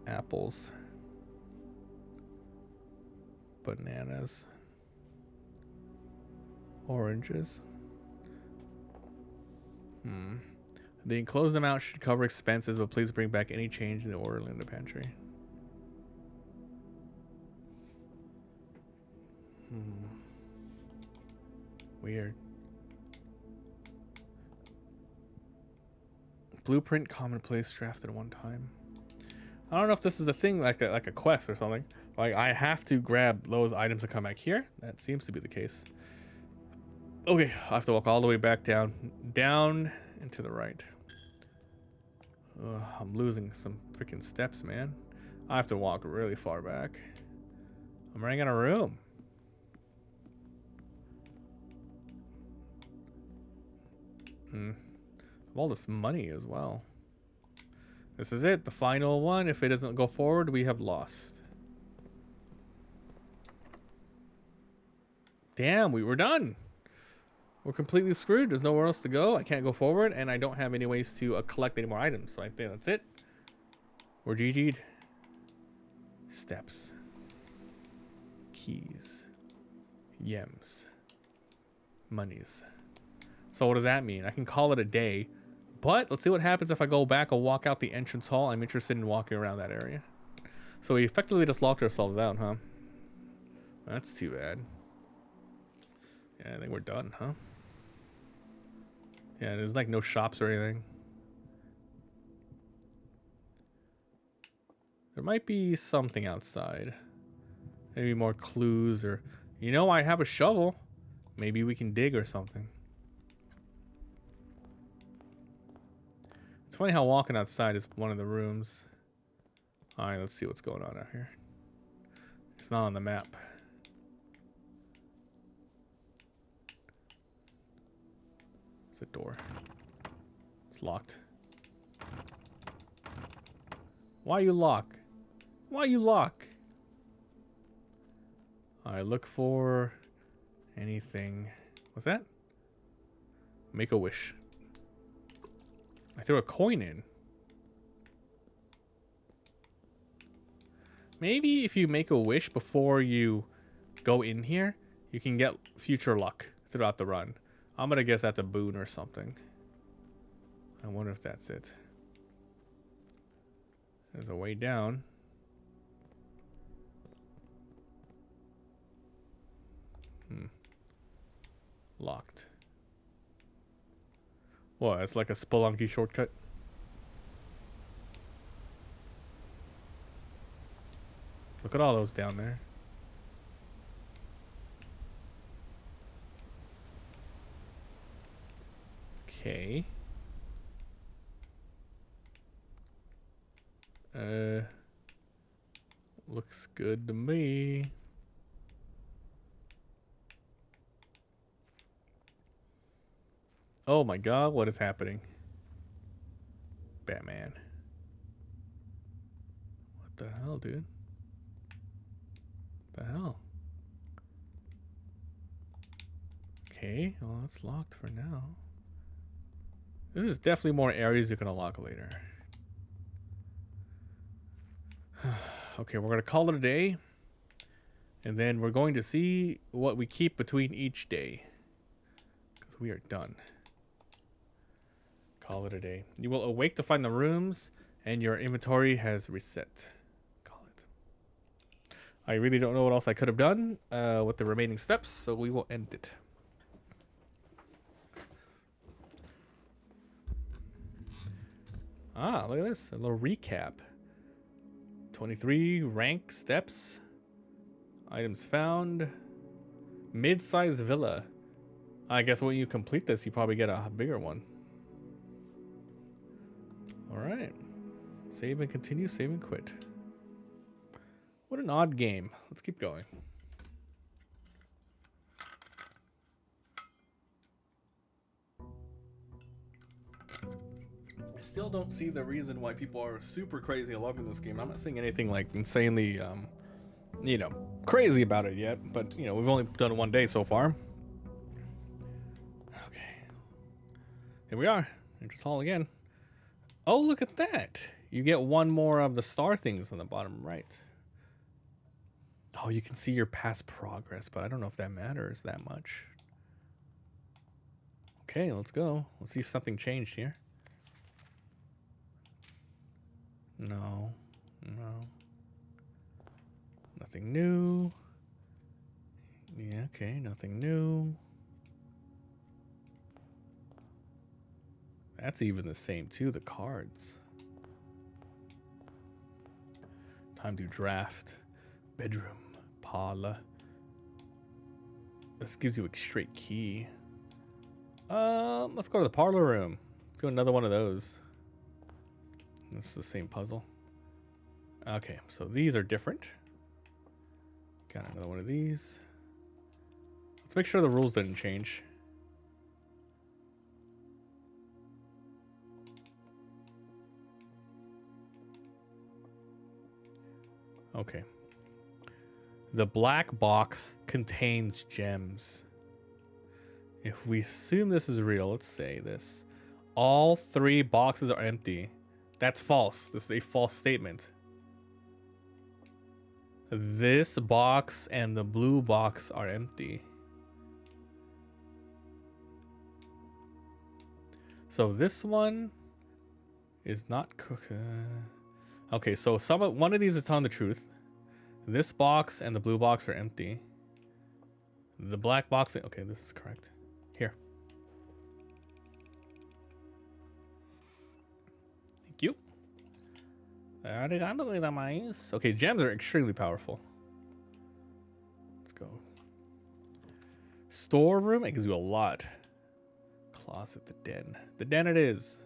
Apples. Bananas. Oranges. The enclosed amount should cover expenses, but please bring back any change in the order in the pantry. Weird. Blueprint commonplace drafted one time. I don't know if this is a thing like a quest or something. Like I have to grab those items to come back here. That seems to be the case. Okay, I have to walk all the way back down and to the right. I'm losing some freaking steps, man. I have to walk really far back. I'm running out of room. All this money as well. This is it, the final one. If it doesn't go forward, we have lost. Damn, we were done. We're completely screwed. There's nowhere else to go. I can't go forward, and I don't have any ways to collect any more items. So I think that's it. We're GG'd. Steps. Keys. Yems. Monies. So what does that mean? I can call it a day. But let's see what happens if I go back and walk out the entrance hall. I'm interested in walking around that area. So we effectively just locked ourselves out, huh? That's too bad. Yeah, I think we're done, huh? Yeah, there's like no shops or anything. There might be something outside. Maybe more clues or... You know, I have a shovel. Maybe we can dig or something. It's funny how walking outside is one of the rooms. Alright, let's see what's going on out here. It's not on the map. It's a door. It's locked. Why you lock? Why you lock? I look for anything. What's that? Make a wish. I threw a coin in. Maybe if you make a wish before you go in here, you can get future luck throughout the run. I'm gonna guess that's a boon or something. I wonder if that's it. There's a way down. Locked. What? It's like a Spelunky shortcut. Look at all those down there. Okay. Looks good to me. Oh my god, what is happening? Batman. What the hell, dude? What the hell? Okay, well, it's locked for now. This is definitely more areas you can unlock later. Okay, we're gonna call it a day. And then we're going to see what we keep between each day. Because we are done. Call it a day. You will awake to find the rooms and your inventory has reset. Call it. I really don't know what else I could have done with the remaining steps, so we will end it. Ah, look at this. A little recap. 23 rank steps. Items found. Mid-sized villa. I guess when you complete this, you probably get a bigger one. Alright. Save and continue, save and quit. What an odd game. Let's keep going. I still don't see the reason why people are super crazy and loving this game. I'm not seeing anything like insanely, you know, crazy about it yet. But, you know, we've only done it one day so far. Okay. Here we are. Entrance hall again. Oh, look at that. You get one more of the star things on the bottom right. Oh, you can see your past progress, but I don't know if that matters that much. Okay, let's go. Let's see if something changed here. No. No. Nothing new. Yeah, okay, nothing new. That's even the same too, the cards. Time to draft. Bedroom. Parlor. This gives you a straight key. Let's go to the parlor room. Let's go another one of those. It's the same puzzle. Okay, so these are different. Got another one of these. Let's make sure the rules didn't change. Okay. The black box contains gems. If we assume this is real, let's say this. All 3 boxes are empty. That's false. This is a false statement. This box and the blue box are empty. So this one is not cooked. Okay, so one of these is telling the truth. This box and the blue box are empty. The black box, okay, this is correct. Here. Thank you. Okay, gems are extremely powerful. Let's go. Storeroom, it gives you a lot. Closet, the den. The den it is.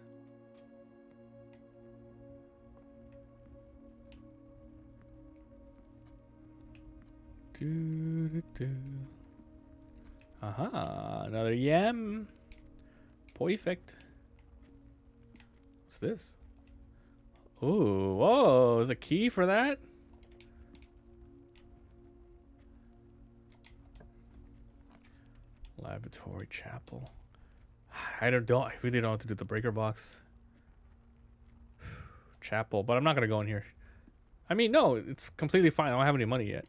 Aha, another yam. Perfect. What's this? Ooh, whoa, is a key for that? Lavatory chapel. I really don't know what to do with the breaker box. Chapel, but I'm not gonna go in here. I mean, no, it's completely fine. I don't have any money yet.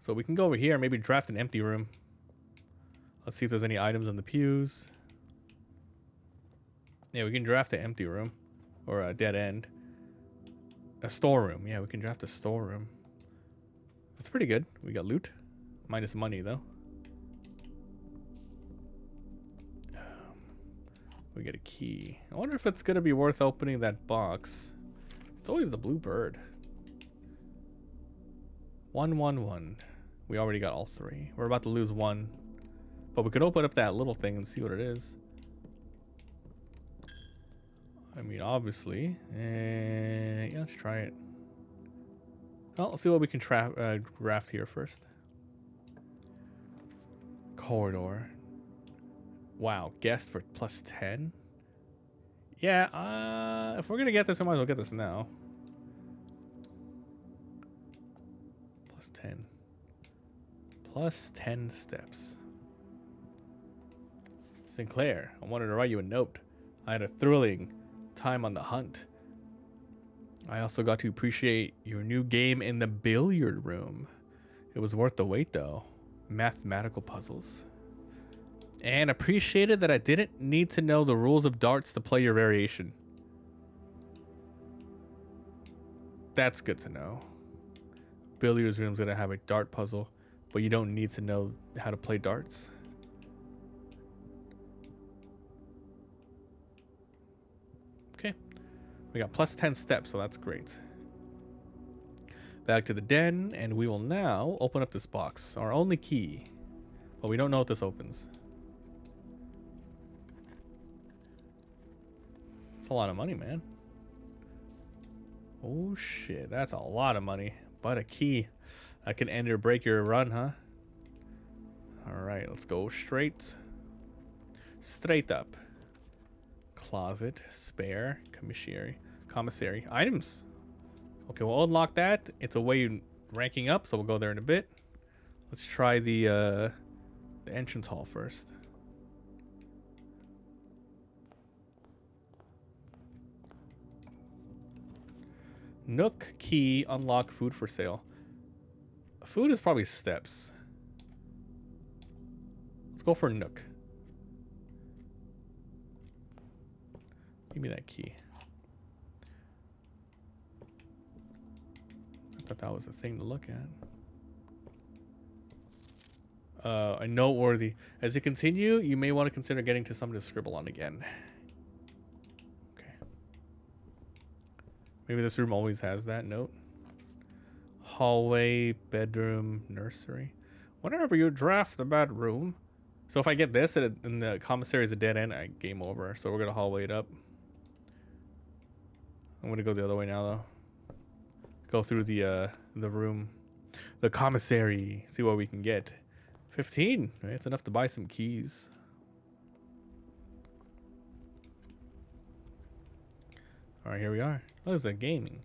So we can go over here and maybe draft an empty room. Let's see if there's any items on the pews. Yeah, we can draft an empty room. Or a dead end. A storeroom. Yeah, we can draft a storeroom. That's pretty good. We got loot. Minus money, though. We get a key. I wonder if it's going to be worth opening that box. It's always the blue bird. 111. We already got all three. We're about to lose one. But we could open up that little thing and see what it is. I mean, obviously. Yeah, let's try it. Well, let's see what we can draft here first. Corridor. Wow, guest for +10. Yeah, if we're gonna get this, I might as well get this now. +10. +10 steps. Sinclair, I wanted to write you a note. I had a thrilling time on the hunt. I also got to appreciate your new game in the billiard room. It was worth the wait, though. Mathematical puzzles. And appreciated that I didn't need to know the rules of darts to play your variation. That's good to know. Billiards room's gonna have a dart puzzle, but you don't need to know how to play darts. Okay. We got +10 steps, so that's great. Back to the den, and we will now open up this box. Our only key. But we don't know what this opens. That's a lot of money, man. Oh shit, that's a lot of money. But a key. I can end or break your run, huh? Alright, let's go straight. Straight up. Closet, spare, commissary, items. Okay, we'll unlock that. It's a way ranking up, so we'll go there in a bit. Let's try the entrance hall first. Nook, key, unlock, food for sale. Food is probably steps. Let's go for Nook. Give me that key. I thought that was a thing to look at. A noteworthy. As you continue, you may want to consider getting to something to scribble on again. Okay. Maybe this room always has that note. Hallway, bedroom, nursery. Whenever you draft a bad room. So if I get this and the commissary is a dead end, I game over. So we're gonna hallway it up. I'm gonna go the other way now, though. Go through the room, the commissary. See what we can get. 15. Right? It's enough to buy some keys. All right, here we are. Oh, it's a gaming.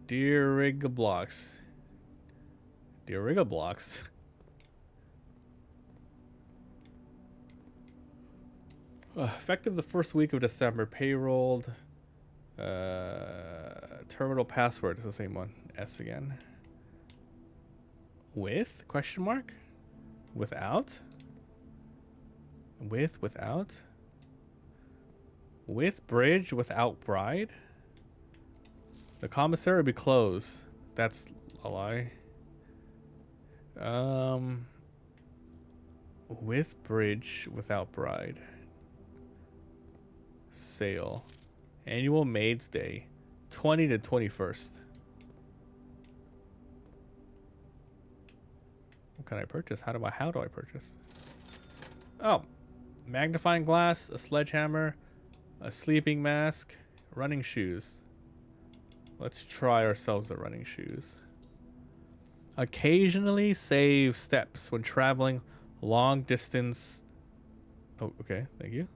Dirigablocks. Dirigablocks. Effective the first week of December. Payrolled. Terminal password is the same one. S again. With? Question mark? Without? With? Without? With bridge? Without bride? The commissary will be closed. That's a lie. With bridge? Without bride. Sale. Annual Maids Day. 20 to 21st. What can I purchase? How do I purchase? Oh. Magnifying glass, a sledgehammer, a sleeping mask, running shoes. Let's try ourselves at running shoes. Occasionally save steps when traveling long distance Oh, okay. Thank you.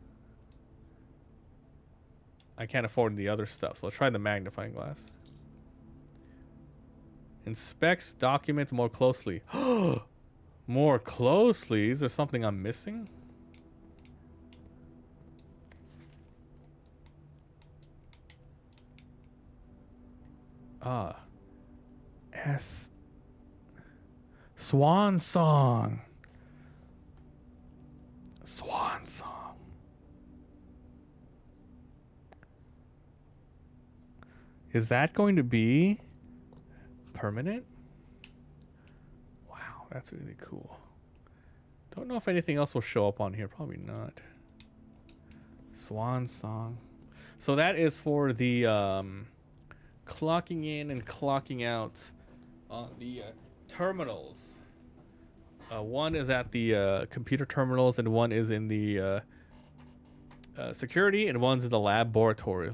I can't afford the other stuff, so let's try the magnifying glass. Inspects documents more closely. More closely? Is there something I'm missing? Ah. S. Swan Song. Swan Song. Is that going to be permanent? Wow, that's really cool. Don't know if anything else will show up on here. Probably not. Swan Song. So that is for the clocking in and clocking out on the terminals. One is at the computer terminals, and one is in the security, and one's in the laboratory.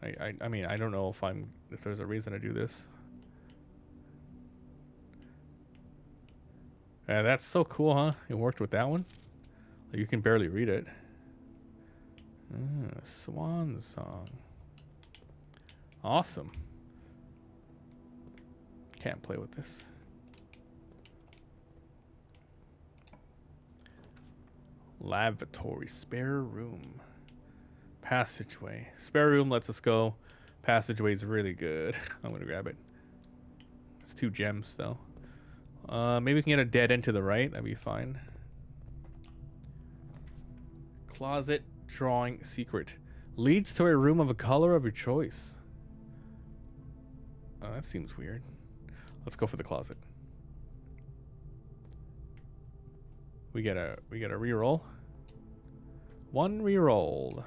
I mean, I don't know if there's a reason to do this. That's so cool, huh? It worked with that one. You can barely read it. Swan Song. Awesome. Can't play with this. Lavatory. Spare room. Passageway. Spare room lets us go. Passageway is really good. I'm going to grab it. It's 2 gems, though. Maybe we can get a dead end to the right. That'd be fine. Closet drawing secret. Leads to a room of a color of your choice. Oh, that seems weird. Let's go for the closet. We get a reroll. 1 reroll.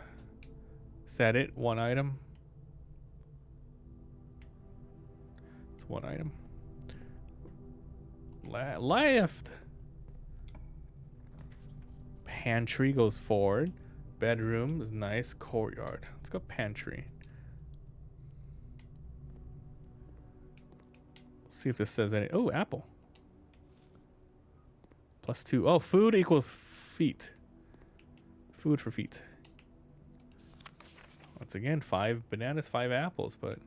Is that it? 1 item. It's 1 item. Left. Pantry goes forward. Bedroom is nice. Courtyard. Let's go pantry. See if this says any. Oh, apple. +2. Oh, food equals feet. Food for feet. Once again, 5 bananas, 5 apples, but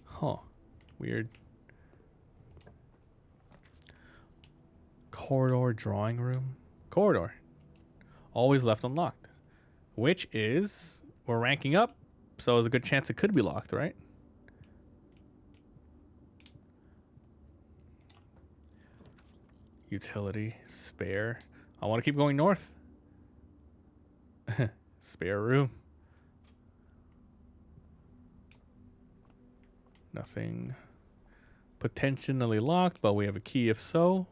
huh. Weird. Corridor drawing room. Corridor. Always left unlocked. Which is, we're ranking up, so there's a good chance it could be locked, right? Utility. Spare. I want to keep going north. Spare room. Nothing. Potentially locked, but we have a key if so.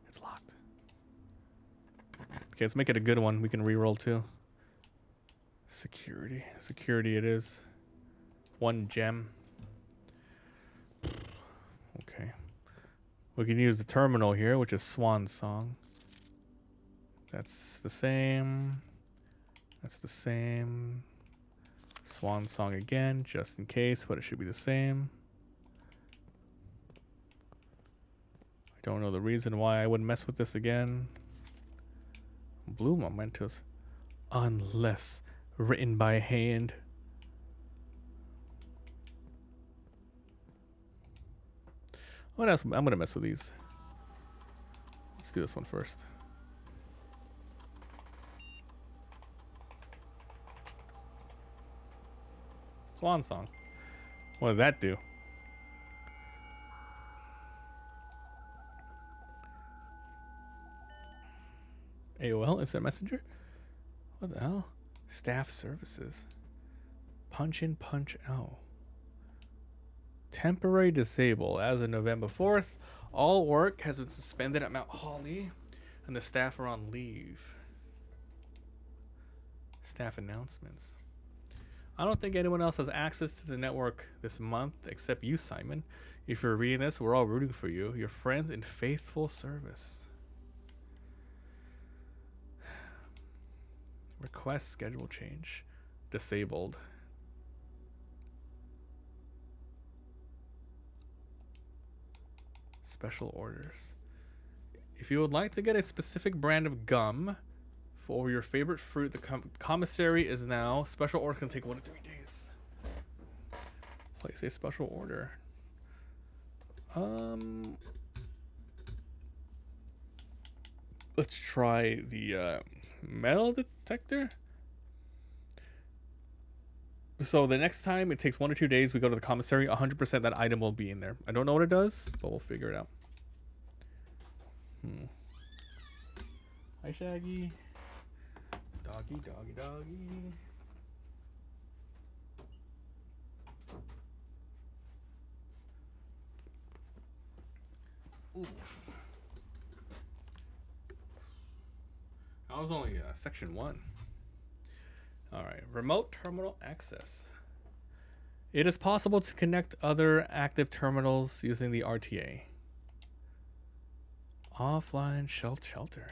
It's locked. Okay, let's make it a good one. We can reroll too. Security. Security it is. 1 gem. Okay. We can use the terminal here, which is Swan Song. That's the same. That's the same. Swan Song again, just in case, but it should be the same. I don't know the reason why I would mess with this again. Blue mementos. Unless written by hand. What else? I'm going to mess with these. Let's do this one first. Swan Song. What does that do? AOL Instant Messenger? What the hell? Staff services. Punch in, punch out. Temporary disable. As of November 4th, all work has been suspended at Mount Holly, and the staff are on leave. Staff announcements. I don't think anyone else has access to the network this month except you, Simon. If you're reading this, we're all rooting for you. Your friends in faithful service. Request schedule change. Disabled. Special orders. If you would like to get a specific brand of gum for your favorite fruit, the commissary is now. Special order can take 1 to 3 days. Place a special order. Let's try the metal detector. So the next time it takes 1 or 2 days, we go to the commissary. 100% that item will be in there. I don't know what it does, but we'll figure it out. Hi, Shaggy. Doggy, doggy, doggy. Oof. That was only section 1. All right, remote terminal access. It is possible to connect other active terminals using the RTA. Offline shelter.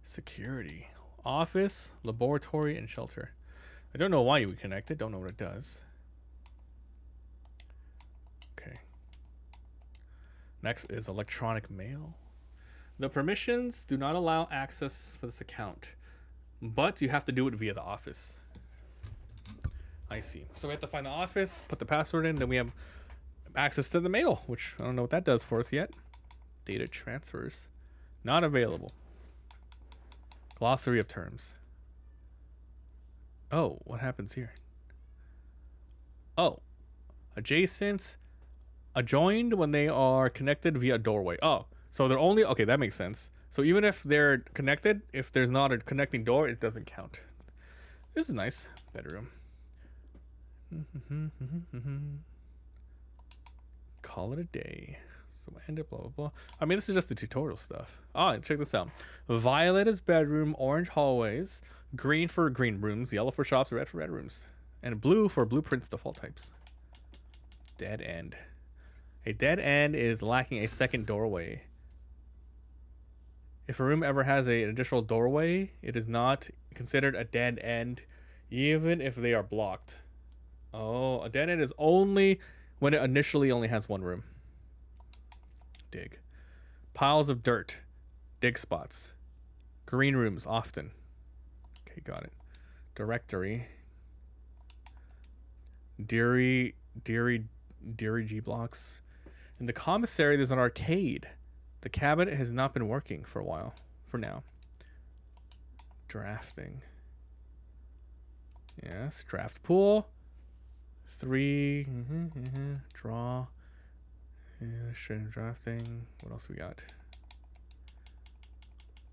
Security. Office, laboratory, and shelter. I don't know why you would connect it. Don't know what it does. Okay. Next is electronic mail. The permissions do not allow access for this account, but you have to do it via the office. I see. So we have to find the office, put the password in, then we have access to the mail, which I don't know what that does for us yet. Data transfers. Not available. Glossary of terms. Oh, what happens here? Oh, adjacent, adjoined when they are connected via doorway. Oh, so they're only, okay, that makes sense. So even if they're connected, if there's not a connecting door, it doesn't count. This is nice. Bedroom. Call it a day. So end it, blah, blah, blah. I mean, this is just the tutorial stuff. Oh, check this out. Violet is bedroom, orange hallways, green for green rooms, yellow for shops, red for red rooms, and blue for blueprints default types. Dead end. A dead end is lacking a second doorway. If a room ever has an additional doorway, it is not considered a dead end, even if they are blocked. Oh, a dead end is only when it initially only has one room. Dig. Piles of dirt. Dig spots. Green rooms often. Okay, got it. Directory. Deary G blocks. In the commissary, there's an arcade. The cabinet has not been working for a while. For now. Drafting. Yes, draft pool. 3. Draw. Yeah, drafting. What else we got?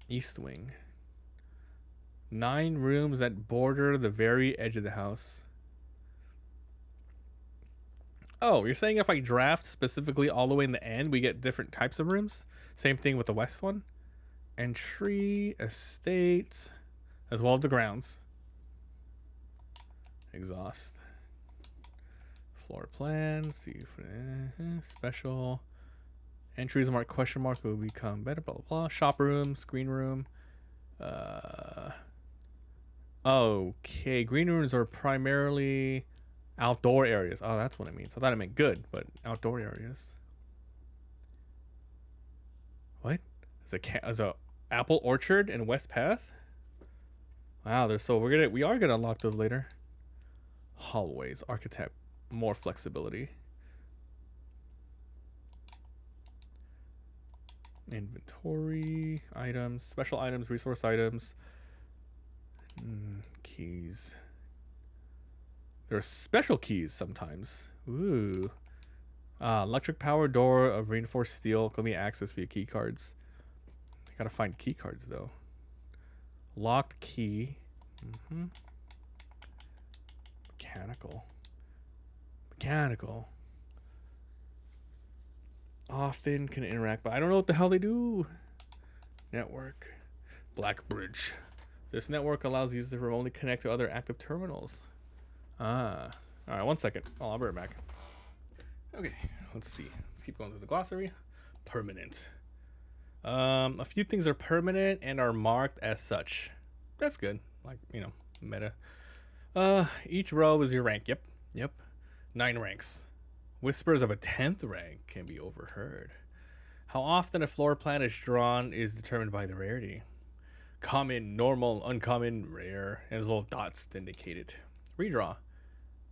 East wing. 9 rooms that border the very edge of the house. Oh, you're saying if I draft specifically all the way in the end, we get different types of rooms? Same thing with the west one. Entry, estates, as well as the grounds. Exhaust. Floor plan. See if special entries marked question mark will become better. Blah blah blah. Shop room, screen room. Okay, green rooms are primarily outdoor areas. Oh, that's what it means. I thought it meant good, but outdoor areas. What? There's a apple orchard in West Path. Wow, we are gonna unlock those later. Hallways, architect. More flexibility. Inventory, items, special items, resource items. Keys. There are special keys sometimes. Ooh. Electric power door of reinforced steel. Can be accessed via key cards. I gotta find key cards though. Locked key. Mechanical. Often can interact, but I don't know what the hell they do. Network. Black bridge. This network allows users to remotely connect to other active terminals. All right, 1 second. I'll be right back. Okay, let's see. Let's keep going through the glossary. Permanent. A few things are permanent and are marked as such. That's good. like, you know, meta. Each row is your rank. Yep. 9 ranks. Whispers of a 10th rank can be overheard. How often a floor plan is drawn is determined by the rarity. Common, normal, uncommon, rare, and there's little dots to indicate it. Redraw.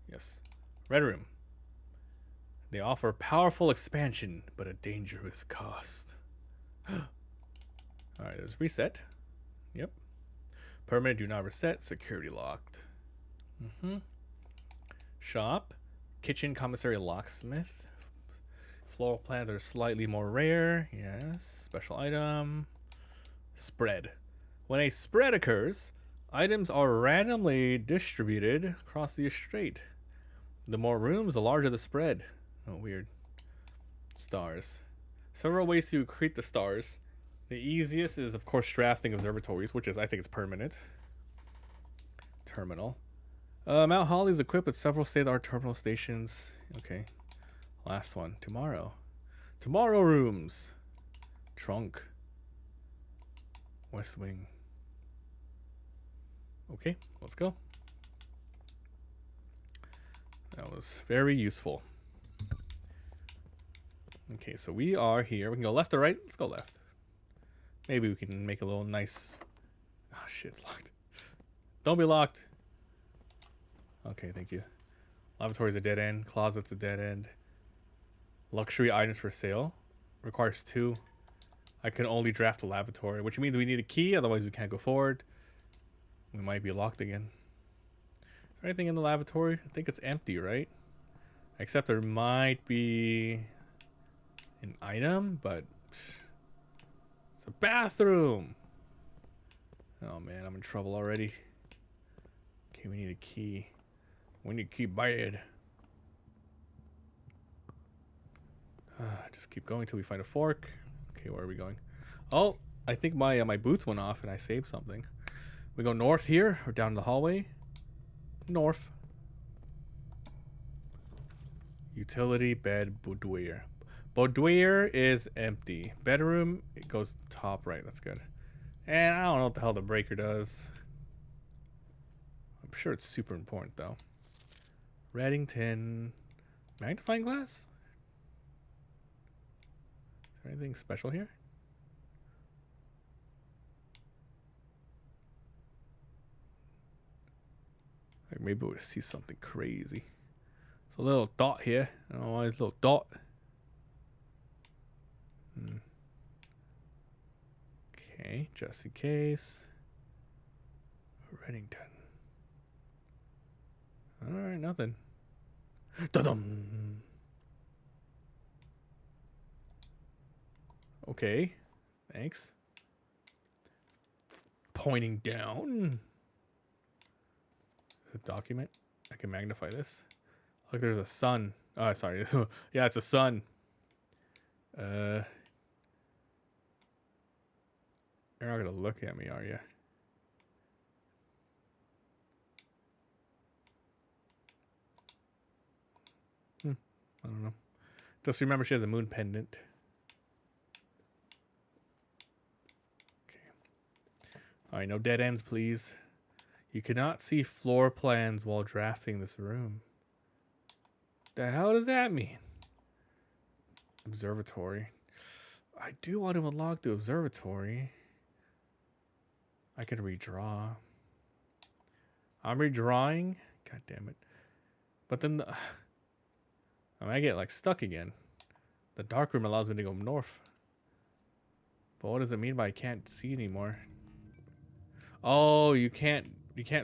Yes. Red room. They offer powerful expansion, but a dangerous cost. Alright, there's reset. Yep. Permanent, do not reset. Security locked. Shop. Kitchen, commissary, locksmith. Floor plans are slightly more rare. Yes. Special item. Spread. When a spread occurs, items are randomly distributed across the estate. The more rooms, the larger the spread. Oh, weird. Stars. Several ways to create the stars. The easiest is, of course, drafting observatories, which is, I think, it's permanent. Terminal. Mount Holly is equipped with several state-of-the-art terminal stations. Okay. Last one. Tomorrow. Tomorrow rooms. Trunk. West Wing. Okay, let's go. That was very useful. Okay, so we are here. We can go left or right. Let's go left. Maybe we can make a little nice... Oh, shit, it's locked. Don't be locked. Okay, thank you. Lavatory's a dead end. Closet's a dead end. Luxury items for sale. Requires 2. I can only draft a lavatory, which means we need a key, otherwise we can't go forward. We might be locked again. Is there anything in the lavatory? I think it's empty, right? Except there might be an item, but it's a bathroom. Oh man, I'm in trouble already. Okay, we need a key. We need a key bad. Just keep going till we find a fork. Okay, where are we going? Oh, I think my boots went off and I saved something. We go north here or down the hallway? North. Utility bed boudoir. Boudoir is empty. Bedroom, it goes top right. That's good. And I don't know what the hell the breaker does. I'm sure it's super important though. Reddington. Magnifying glass? Is there anything special here? Like maybe we'll see something crazy. It's a little dot here. I don't know why it's a little dot. Okay, just in case. Reddington. Alright, nothing. Da-dum. Okay, thanks. Pointing down. A document. I can magnify this. Look, there's a sun. Oh, sorry. Yeah, it's a sun. You're not gonna look at me, are you? I don't know. Just remember she has a moon pendant. Okay. Alright, no dead ends, please. You cannot see floor plans while drafting this room. The hell does that mean? Observatory. I do want to unlock the observatory. I can redraw. I'm redrawing. God damn it. But then I might get like stuck again. The dark room allows me to go north. But what does it mean by I can't see anymore? Oh, you can't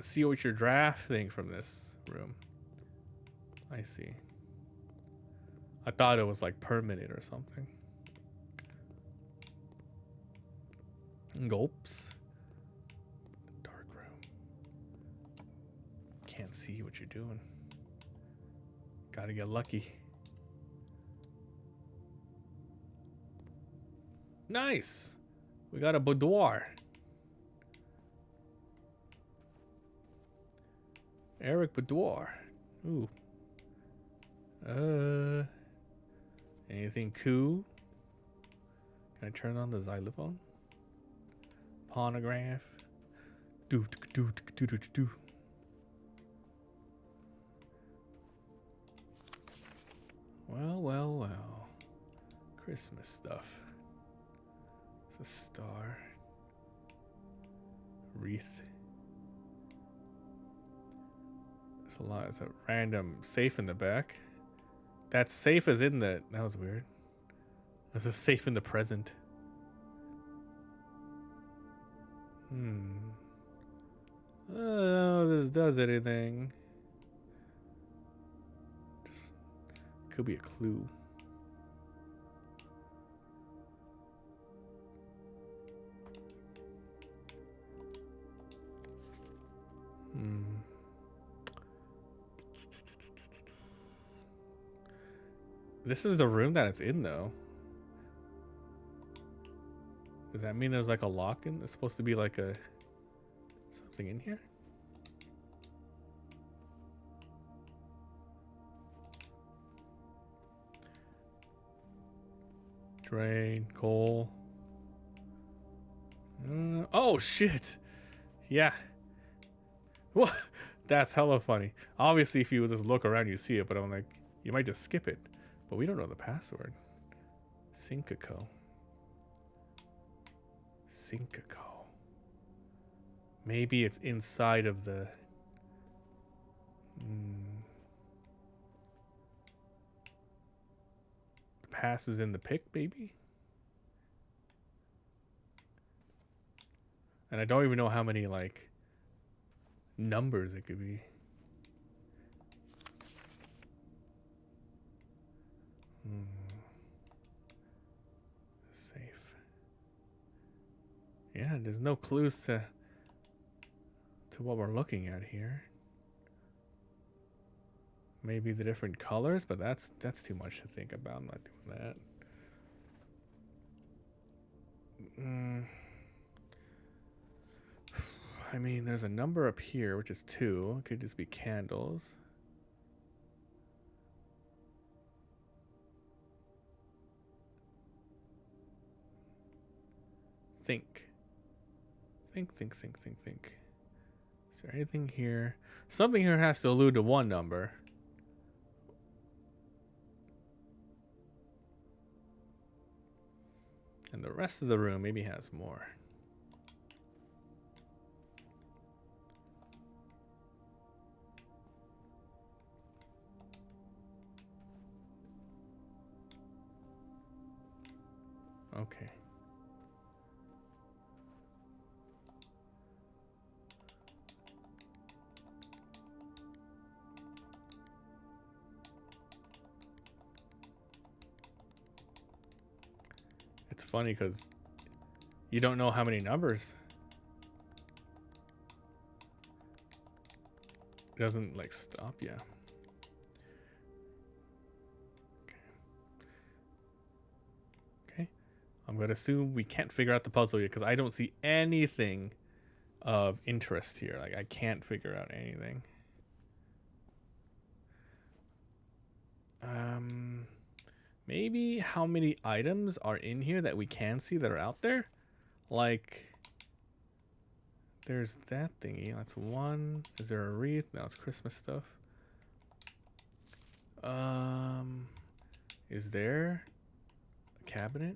see what you're drafting from this room. I see. I thought it was like permanent or something. Gulps. Dark room. Can't see what you're doing. Gotta get lucky. Nice. We got a boudoir. Eric Boudoir. Ooh. Anything cool? Can I turn on the xylophone? Phonograph. Do do do do do. Well, well, well. Christmas stuff. It's a star. Wreath. There's a lot. There's a random safe in the back. That safe is in the... That was weird. There's a safe in the present. I don't know if this does anything. Just could be a clue. This is the room that it's in, though. Does that mean there's like a lock in? It's supposed to be like a... something in here? Drain, coal. Oh, shit. Yeah. What? That's hella funny. Obviously, if you just look around, you see it, but I'm like, you might just skip it. But we don't know the password. Syncaco. Syncaco. Maybe it's inside of the... The pass is in the pick, maybe? And I don't even know how many, like, numbers it could be. Safe. Yeah, there's no clues to what we're looking at here. Maybe the different colors, but that's too much to think about. I'm not doing that. I mean, there's a number up here, which is 2. It could just be candles. Think. Is there anything here? Something here has to allude to one number. And the rest of the room maybe has more. Okay. It's funny because you don't know how many numbers. It doesn't like stop you. Okay. I'm gonna assume we can't figure out the puzzle yet because I don't see anything of interest here. Like I can't figure out anything. Maybe how many items are in here that we can see that are out there? Like, there's that thingy. That's 1. Is there a wreath? No, it's Christmas stuff. Is there a cabinet?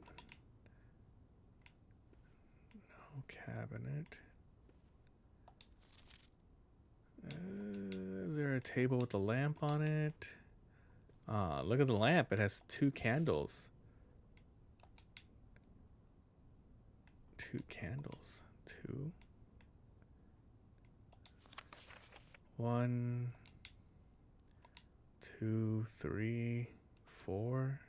No cabinet. Is there a table with a lamp on it? Ah, look at the lamp. It has 2 candles. 2 candles. 2. 1, 2, 3, 4.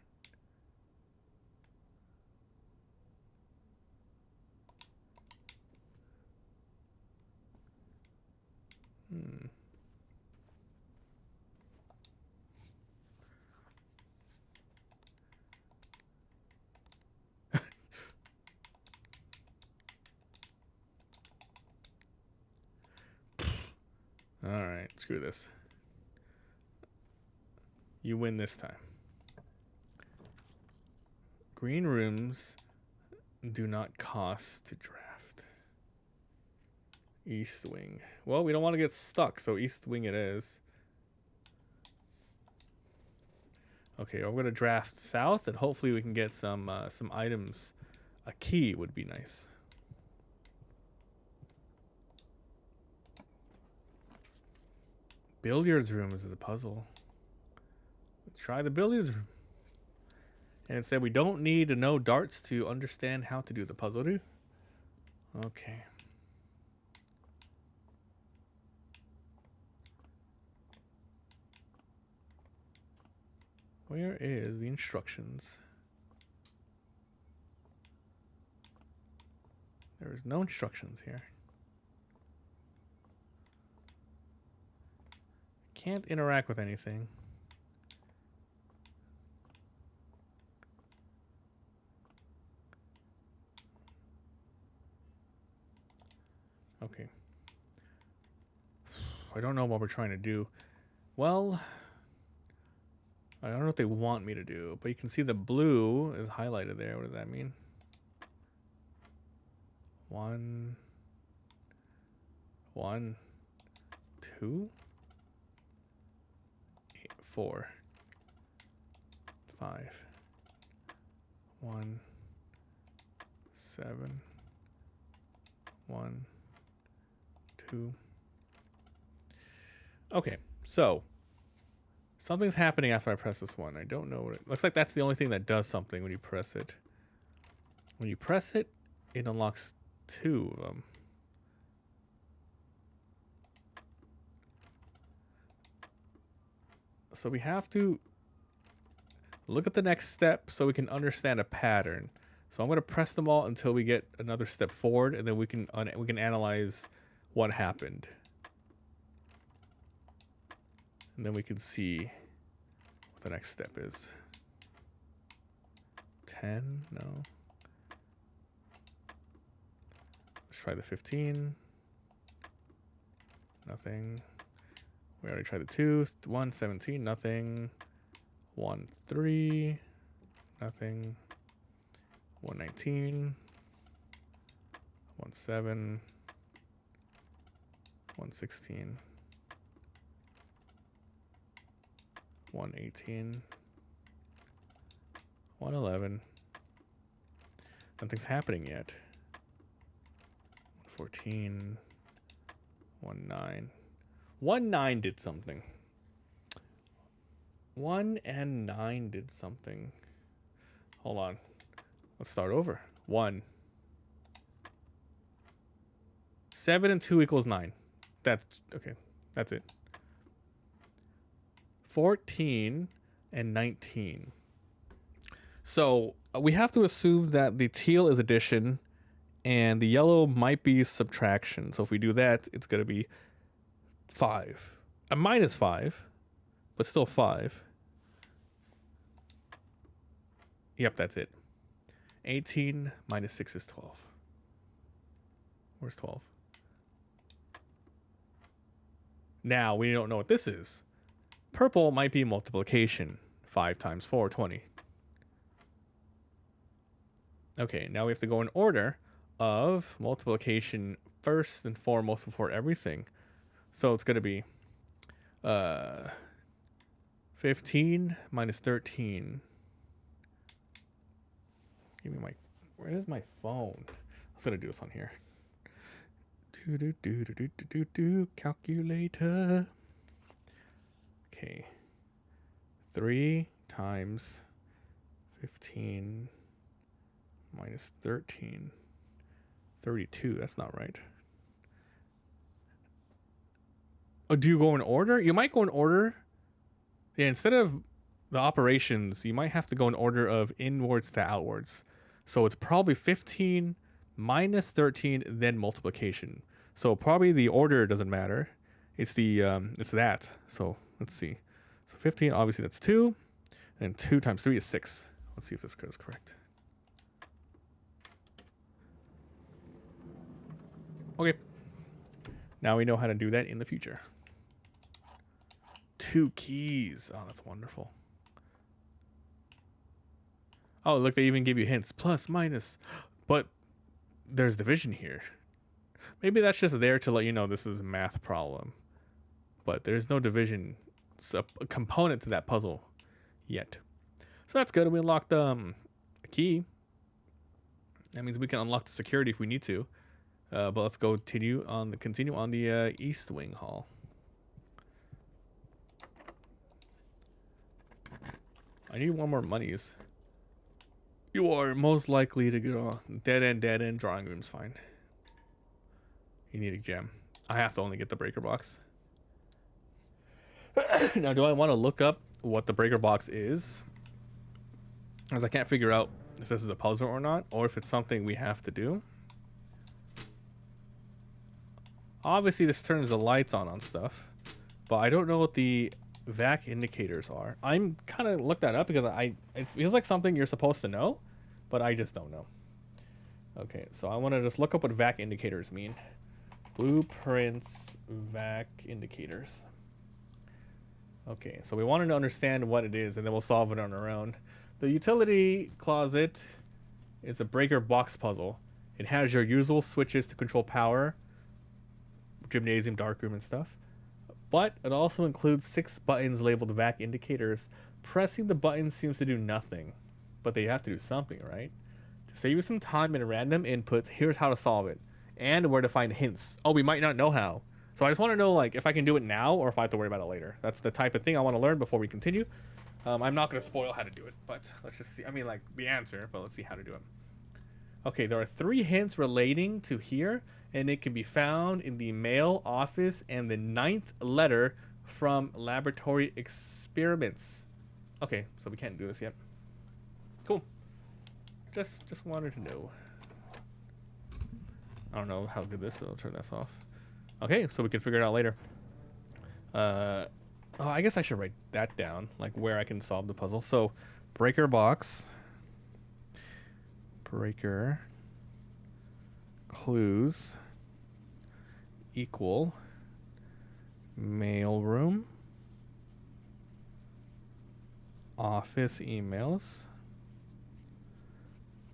Alright, screw this. You win this time. Green rooms do not cost to draft. East wing. Well, we don't want to get stuck, so east wing it is. Okay, I'm gonna draft south, and hopefully we can get some items. A key would be nice. Billiards rooms is a puzzle. Let's try the billiards room. And it said we don't need to know darts to understand how to do the puzzle, do? Okay. Where is the instructions? There is no instructions here. Can't interact with anything. Okay. I don't know what we're trying to do. Well, I don't know what they want me to do, but you can see the blue is highlighted there. What does that mean? 1, 1, 2, 8, 4, 5, 1, 7, 1, 2. Okay, so something's happening after I press this one. I don't know what it looks like. That's the only thing that does something when you press it. When you press it, it unlocks 2 of them. So we have to look at the next step so we can understand a pattern. So I'm going to press them all until we get another step forward, and then we can analyze what happened. And then we can see what the next step is. 10, no. Let's try the 15. Nothing. We already tried the 2. 1, 17, nothing. 1, 3, nothing. 119. 1, 7. 116. 118. 111. Nothing's happening yet. 114. 19. 19 did something. 1 and 9 did something. Hold on. Let's start over. 1. 7 and 2 equals 9. That's okay. That's it. 14 and 19. So we have to assume that the teal is addition and the yellow might be subtraction. So if we do that, it's going to be 5. A minus 5, but still 5. Yep, that's it. 18 minus 6 is 12. Where's 12? Now we don't know what this is. Purple might be multiplication. 5 times 4, 20. Okay, now we have to go in order of multiplication first and foremost before everything. So it's going to be 15 minus 13. Give me my... Where is my phone? I'm going to do this on here. Calculator. Okay. 3 times 15 minus 13. 32. That's not right. Oh, do you go in order? You might go in order. Yeah, instead of the operations, you might have to go in order of inwards to outwards. So it's probably 15 minus 13, then multiplication. So probably the order doesn't matter. It's the it's that. So let's see. So 15, obviously that's 2, and 2 times 3 is 6. Let's see if this is correct. Okay. Now we know how to do that in the future. 2 keys. Oh, that's wonderful. Oh, look, they even give you hints. Plus, minus. But there's division here. Maybe that's just there to let you know this is a math problem. But there's no division a component to that puzzle yet. So that's good. We unlocked a key. That means we can unlock the security if we need to. But let's go continue on the East Wing Hall. I need one more monies. You are most likely to go dead end. Drawing room's fine. You need a gem. I have to only get the breaker box. Now, do I want to look up what the breaker box is? Because I can't figure out if this is a puzzle or not, or if it's something we have to do. Obviously, this turns the lights on stuff, but I don't know what the vac indicators are. I'm kind of looked that up because it feels like something you're supposed to know, but I just don't know. Okay, so I want to just look up what vac indicators mean. Blueprints, vac indicators. Okay, so we wanted to understand what it is, and then we'll solve it on our own. The utility closet is a breaker box puzzle. It has your usual switches to control power, gymnasium, darkroom, and stuff. But it also includes 6 buttons labeled vac indicators. Pressing the buttons seems to do nothing, but they have to do something, right? To save you some time and random inputs, here's how to solve it, and where to find hints. Oh, we might not know how. So I just want to know, like, if I can do it now or if I have to worry about it later. That's the type of thing I want to learn before we continue. I'm not going to spoil how to do it, but let's just see. I mean, like, the answer, but let's see how to do it. Okay, there are 3 hints relating to here, and it can be found in the mail office and the 9th letter from laboratory experiments. Okay, so we can't do this yet. Cool. Just wanted to know. I don't know how to do this, so I'll turn this off. Okay, so we can figure it out later. Oh, I guess I should write that down, like where I can solve the puzzle. So, breaker box. Breaker clues equal mailroom office emails,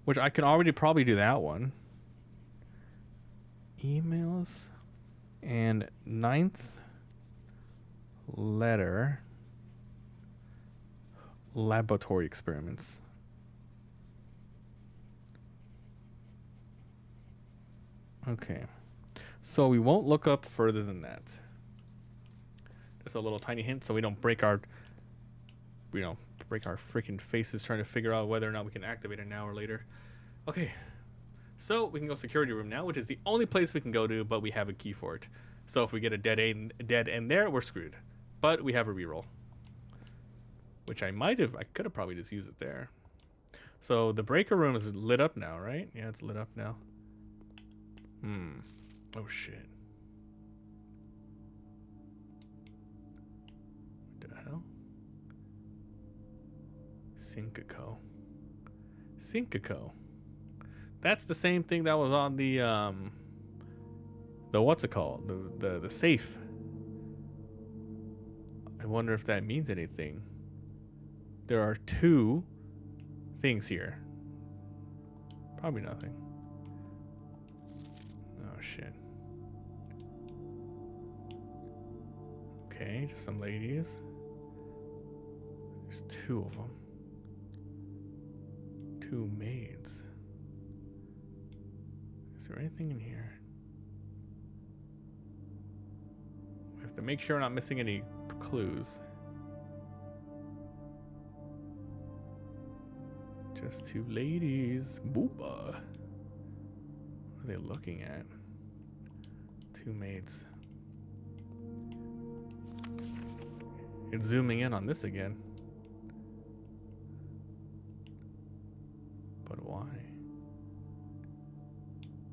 which I can already probably do that one. Emails and 9th letter laboratory experiments. Okay, so we won't look up further than that. Just a little tiny hint so we don't break our freaking faces trying to figure out whether or not we can activate it now or later. Okay, so we can go security room now, which is the only place we can go to, but we have a key for it. So if we get a dead end there, we're screwed. But we have a reroll, which I could have probably just used it there. So the breaker room is lit up now, right? Yeah, it's lit up now. Oh shit. What the hell? Syncaco. That's the same thing that was on the what's it called? The safe. I wonder if that means anything. There are 2 things here. Probably nothing. Oh shit. Okay, just some ladies. There's 2 of them. 2 maids. Is there anything in here? We have to make sure we're not missing any clues. Just 2 ladies. Booba. What are they looking at? 2 maids. It's zooming in on this again. But why?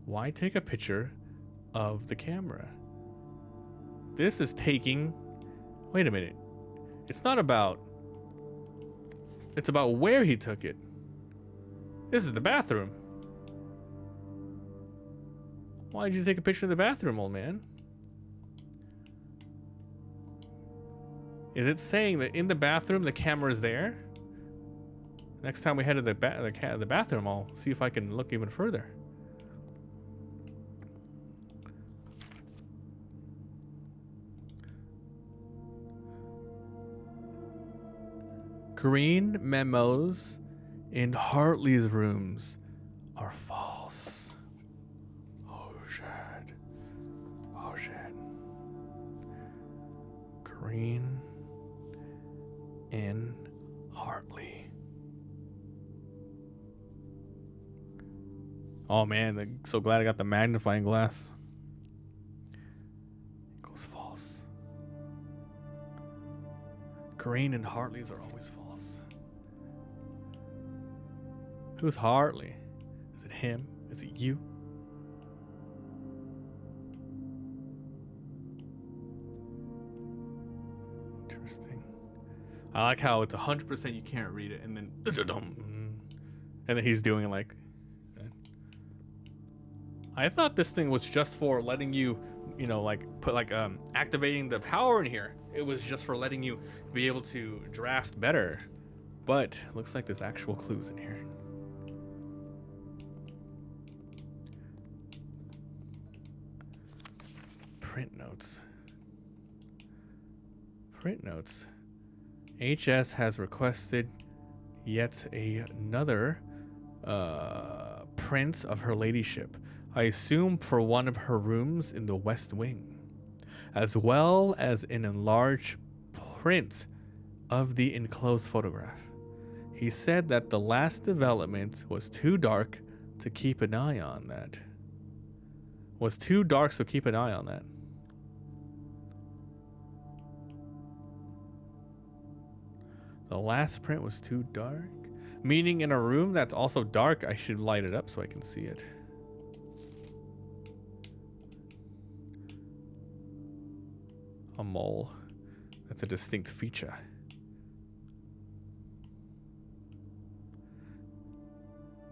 Why take a picture of the camera? This is taking... Wait a minute. It's not about... It's about where he took it. This is the bathroom. Why did you take a picture of the bathroom, old man? Is it saying that in the bathroom the camera is there? Next time we head to the bathroom, I'll see if I can look even further. green memos in Hartley's rooms are false. Oh shit. Oh shit. Green in Hartley. Oh man, I'm so glad I got the magnifying glass. It goes false. Green and Hartley's are always false. Who's Hartley? Is it him? Is it you? Interesting. I like how it's 100% you can't read it, and then and then he's doing like. I thought this thing was just for letting you, you know, like put like activating the power in here. It was just for letting you be able to draft better, but looks like there's actual clues in here. Print notes. Print notes. HS has requested yet another print of her ladyship. I assume for one of her rooms in the West Wing, as well as an enlarged print of the enclosed photograph. He said that the last development was too dark to keep an eye on that. Was too dark, so keep an eye on that. The last print was too dark? Meaning in a room that's also dark, I should light it up so I can see it. A mole. That's a distinct feature.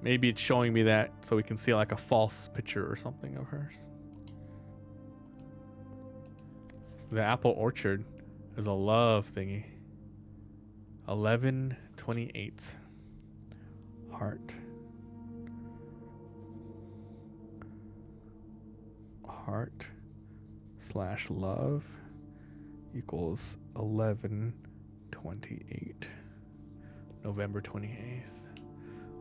Maybe it's showing me that so we can see like a false picture or something of hers. The apple orchard is a love thingy. 1128. Heart. Heart / love equals 1128. November 28th.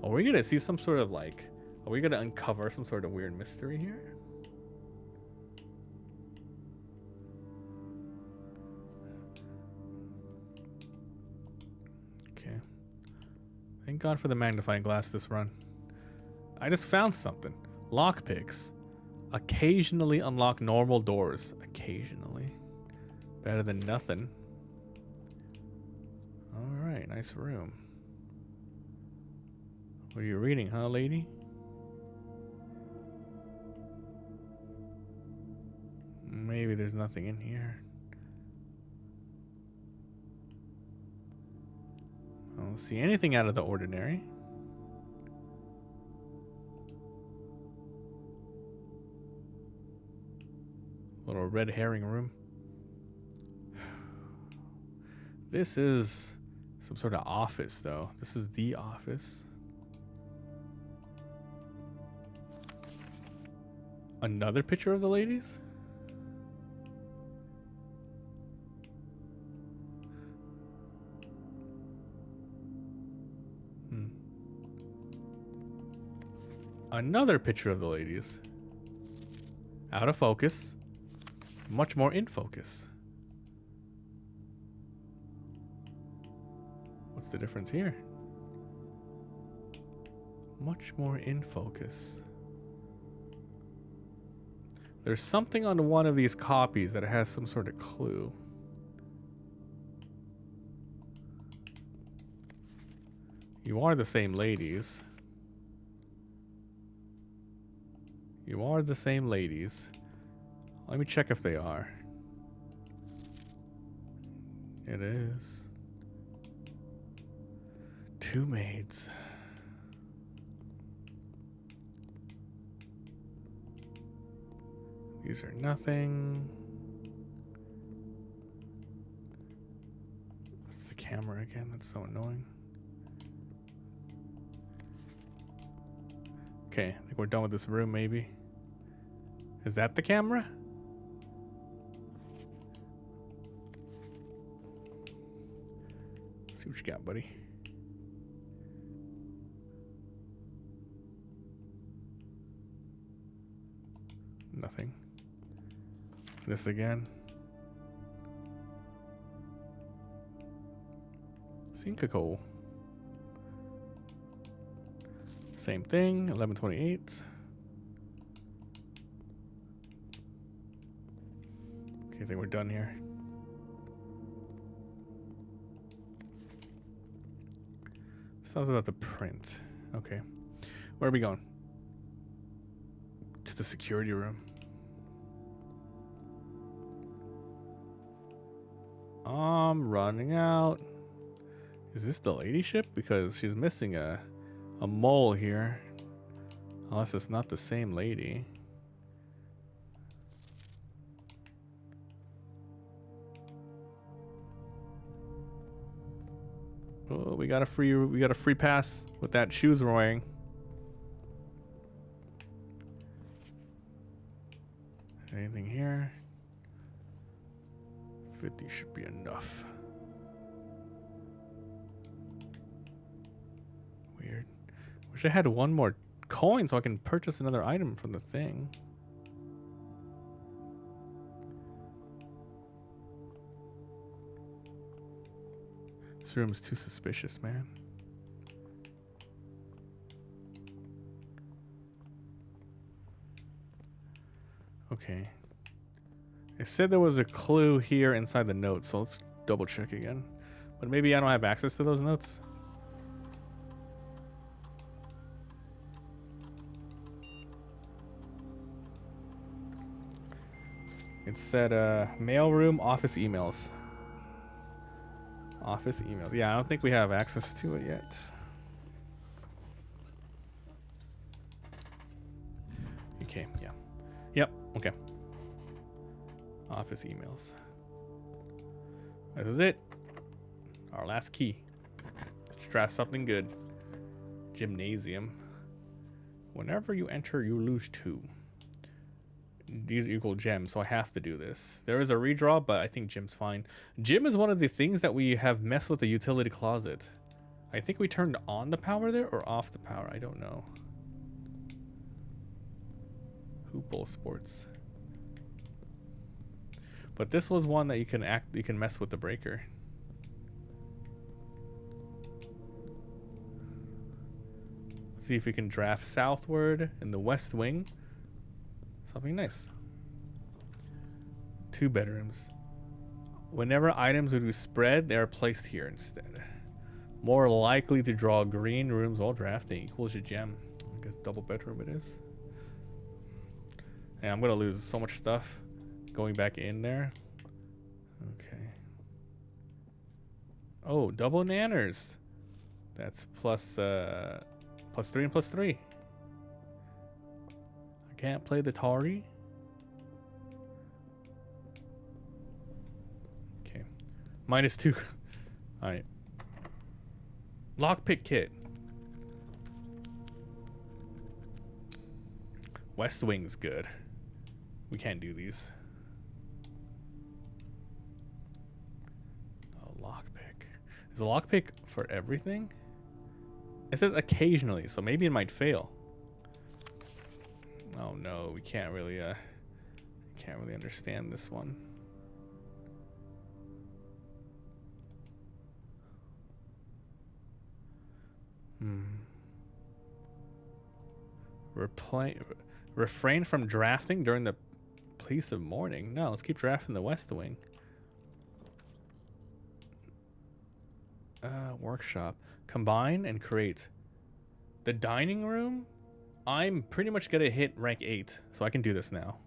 Are we gonna see some sort of like, are we gonna uncover some sort of weird mystery here? Okay. Thank God for the magnifying glass this run. I just found something. Lockpicks. Occasionally unlock normal doors. Occasionally. Better than nothing. Alright, nice room. What are you reading, huh, lady? Maybe there's nothing in here. I don't see anything out of the ordinary. Little red herring room. This is some sort of office, though. This is the office. Another picture of the ladies? Another picture of the ladies. Out of focus. Much more in focus. What's the difference here? Much more in focus. There's something on one of these copies that has some sort of clue. You are the same ladies. You are the same ladies. Let me check if they are. It is. Two maids. These are nothing. That's the camera again. That's so annoying. Okay, I think we're done with this room, maybe. Is that the camera? See what you got, buddy. Nothing. This again. Cinco. Same thing. 1128. Okay, I think we're done here. Sounds about the print. Okay. Where are we going? To the security room. I'm running out. Is this the lady ship? Because she's missing a mole here. Unless it's not the same lady. Oh, we got a free pass with that shoes we're wearing. Anything here? 50 should be enough. Weird. Wish I had one more coin so I can purchase another item from the thing. This room is too suspicious, man. Okay. It said there was a clue here inside the notes, so let's double check again. But maybe I don't have access to those notes. It said mailroom office emails. Office emails. Yeah, I don't think we have access to it yet. Okay, yeah. Yep, okay. Office emails. This is it. Our last key. Let's draft something good. Gymnasium. Whenever you enter, you lose 2. These equal gems, so I have to do this. There is a redraw, but I think gem's fine. Gem is one of the things that we have messed with the utility closet. I think we turned on the power there or off the power. I don't know. Hoop ball sports. But this was one that you can mess with the breaker. Let's see if we can draft southward in the west wing. Something nice. 2 bedrooms. Whenever items would be spread, they are placed here instead. More likely to draw green rooms while drafting equals your gem. I guess double bedroom it is. Yeah, I'm gonna lose so much stuff going back in there. Okay. Oh, double nanners. That's plus 3 and plus 3. Can't play the Tari. Okay. -2. Alright. Lockpick kit. West Wing's good. We can't do these. A lockpick. Is a lockpick for everything? It says occasionally, so maybe it might fail. Oh no, we can't really understand this one. Refrain from drafting during the police of mourning. No, let's keep drafting the West Wing. Workshop. Combine and create. The dining room? I'm pretty much gonna hit rank 8, so I can do this now.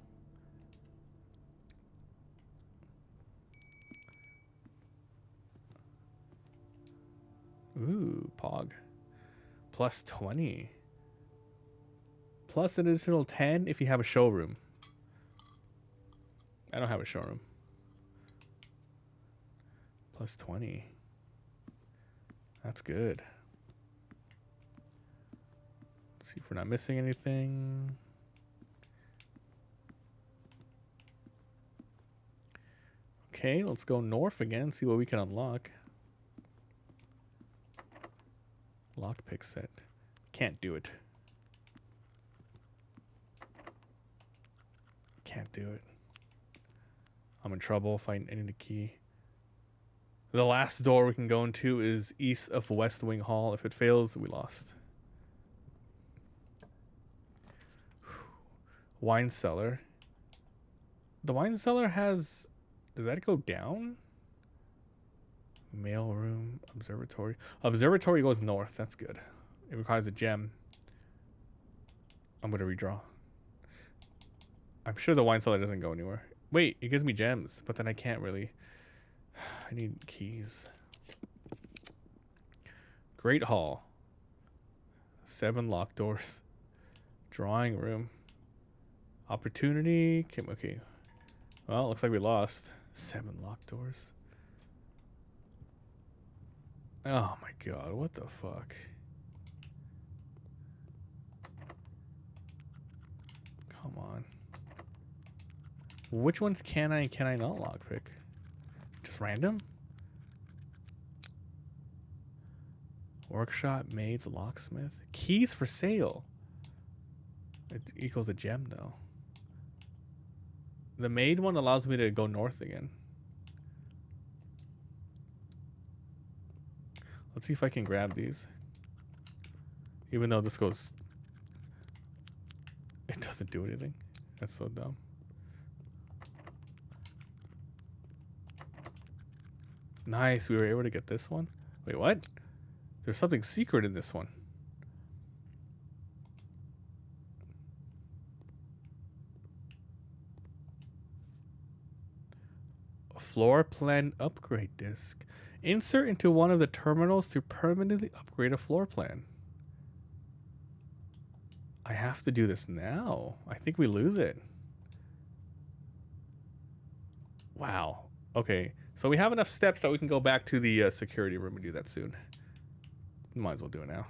Ooh, Pog. Plus 20. Plus an additional 10 if you have a showroom. I don't have a showroom. Plus 20. That's good. Let's see if we're not missing anything. Okay, let's go north again, see what we can unlock. lockpick set. Can't do it. Can't do it. I'm in trouble if I need a key. The last door we can go into is east of West Wing Hall. If it fails, we lost. Wine cellar. The wine cellar has... Does that go down? Mail room. Observatory. Observatory goes north. That's good. It requires a gem. I'm going to redraw. I'm sure the wine cellar doesn't go anywhere. Wait, it gives me gems, but then I can't really... I need keys. Great Hall. 7 locked doors. Drawing room. Opportunity. Okay. Well, looks like we lost. 7 locked doors. Oh my god, what the fuck? Come on. Which ones can I and can I not lockpick? Just random? Workshop, maids, locksmith. Keys for sale. It equals a gem though. The maid one allows me to go north again. Let's see if I can grab these. Even though this goes... It doesn't do anything. That's so dumb. Nice, we were able to get this one. Wait, what? There's something secret in this one. A floor plan upgrade disc. Insert into one of the terminals to permanently upgrade a floor plan. I have to do this now. I think we lose it. Wow. Okay. So we have enough steps that we can go back to the security room and do that soon. Might as well do it now.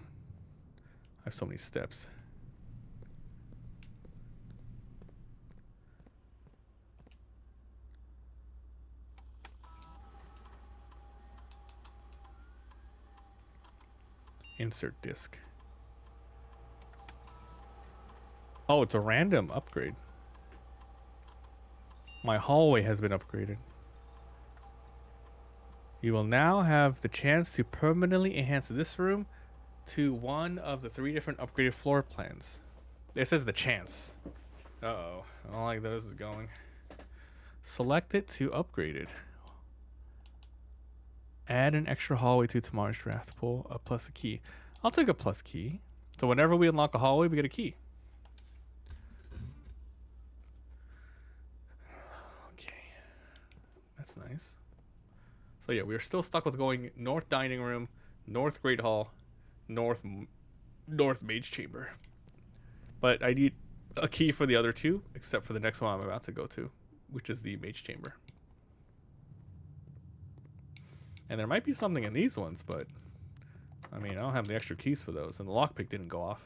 I have so many steps. Insert disc. Oh, it's a random upgrade. My hallway has been upgraded. You will now have the chance to permanently enhance this room to one of the 3 different upgraded floor plans. This is the chance. Uh-oh. I don't like those is going. Select it to upgrade it. Add an extra hallway to tomorrow's draft pool. A plus a key. I'll take a plus key. So whenever we unlock a hallway, we get a key. Okay. That's nice. So yeah, we are still stuck with going north dining room, north great hall, north mage chamber. But I need a key for the other 2, except for the next one I'm about to go to, which is the mage chamber. And there might be something in these ones, but I mean, I don't have the extra keys for those, and the lockpick didn't go off.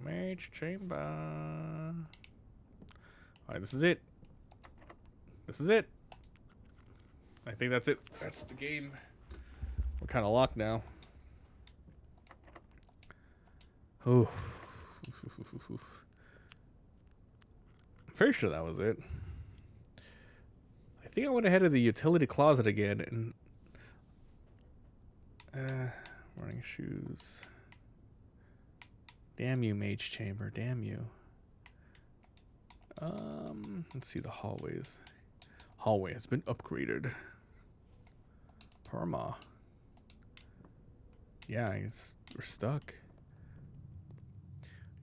Mage chamber. All right, this is it. This is it. I think that's it. That's the game. We're kind of locked now. Oh. I'm pretty sure that was it. I think I went ahead of the utility closet again and running shoes. Damn you, mage chamber. Damn you. Let's see the hallways. Hallway has been upgraded. Perma. Yeah, we're stuck.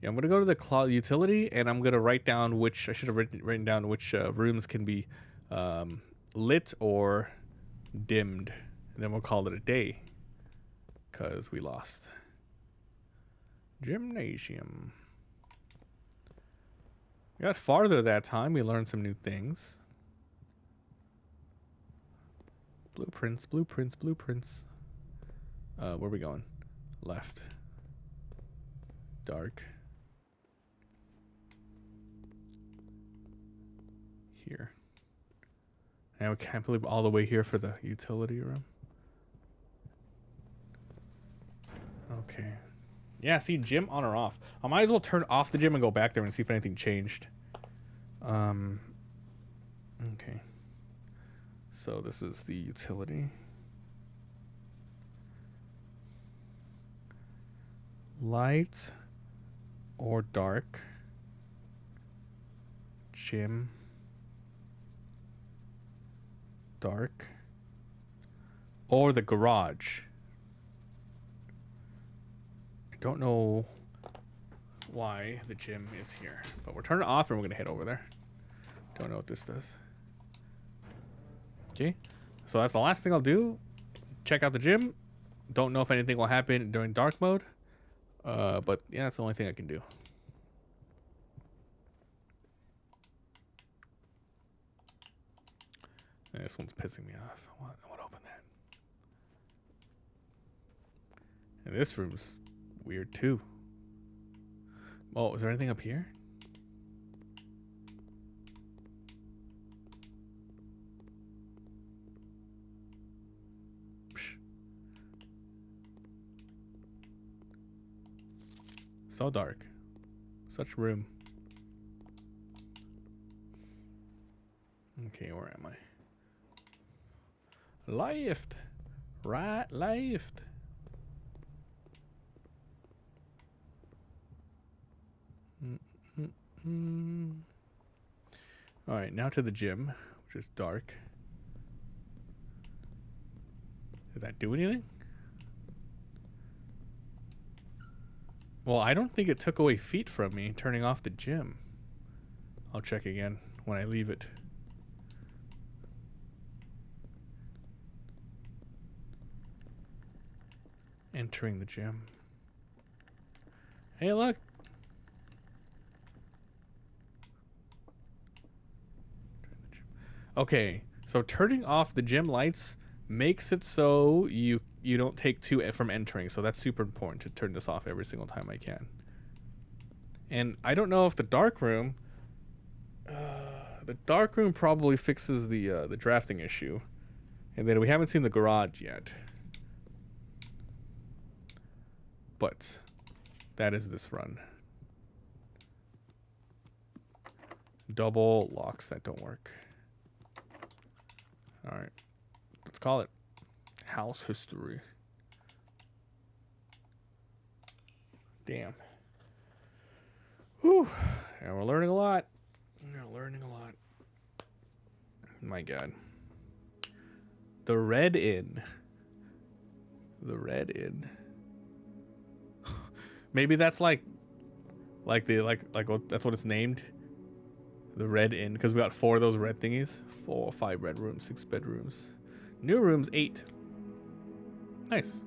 Yeah, I'm gonna go to the utility and I'm gonna write down which I should have written down which rooms can be lit or dimmed, and then we'll call it a day because we lost. Gymnasium. We got farther that time. We learned some new things. Blueprints, blueprints, blueprints. Where are we going? Left. Dark. Here. And we can't believe all the way here for the utility room. Okay. Yeah, see, gym on or off. I might as well turn off the gym and go back there and see if anything changed. Okay. So this is the utility. Light or dark. Gym. Dark. Or the garage. I don't know why the gym is here, but we're turning it off and we're gonna head over there. Don't know what this does. Okay, so that's the last thing I'll do. Check out the gym. Don't know if anything will happen during dark mode, but yeah, that's the only thing I can do. And this one's pissing me off. I want to open that. And this room's weird too. Oh, is there anything up here? Psh. So dark. Such room. Okay, where am I? Left. Right, left. All right, now to the gym, which is dark. Does that do anything? Well, I don't think it took away feet from me turning off the gym. I'll check again when I leave it. Entering the gym. Hey, look. Okay, so turning off the gym lights makes it so you don't take two from entering. So that's super important to turn this off every single time I can. And I don't know if the dark room probably fixes the drafting issue. And then we haven't seen the garage yet. But that is this run. Double locks that don't work. All right, let's call it house history. Damn. Whew. And we're learning a lot. We're learning a lot. My God. The Red Inn. The Red Inn. Maybe that's like that's what it's named. The Red Inn, because we got 4 of those red thingies. 5 red rooms, 6 bedrooms. New rooms, 8. Nice.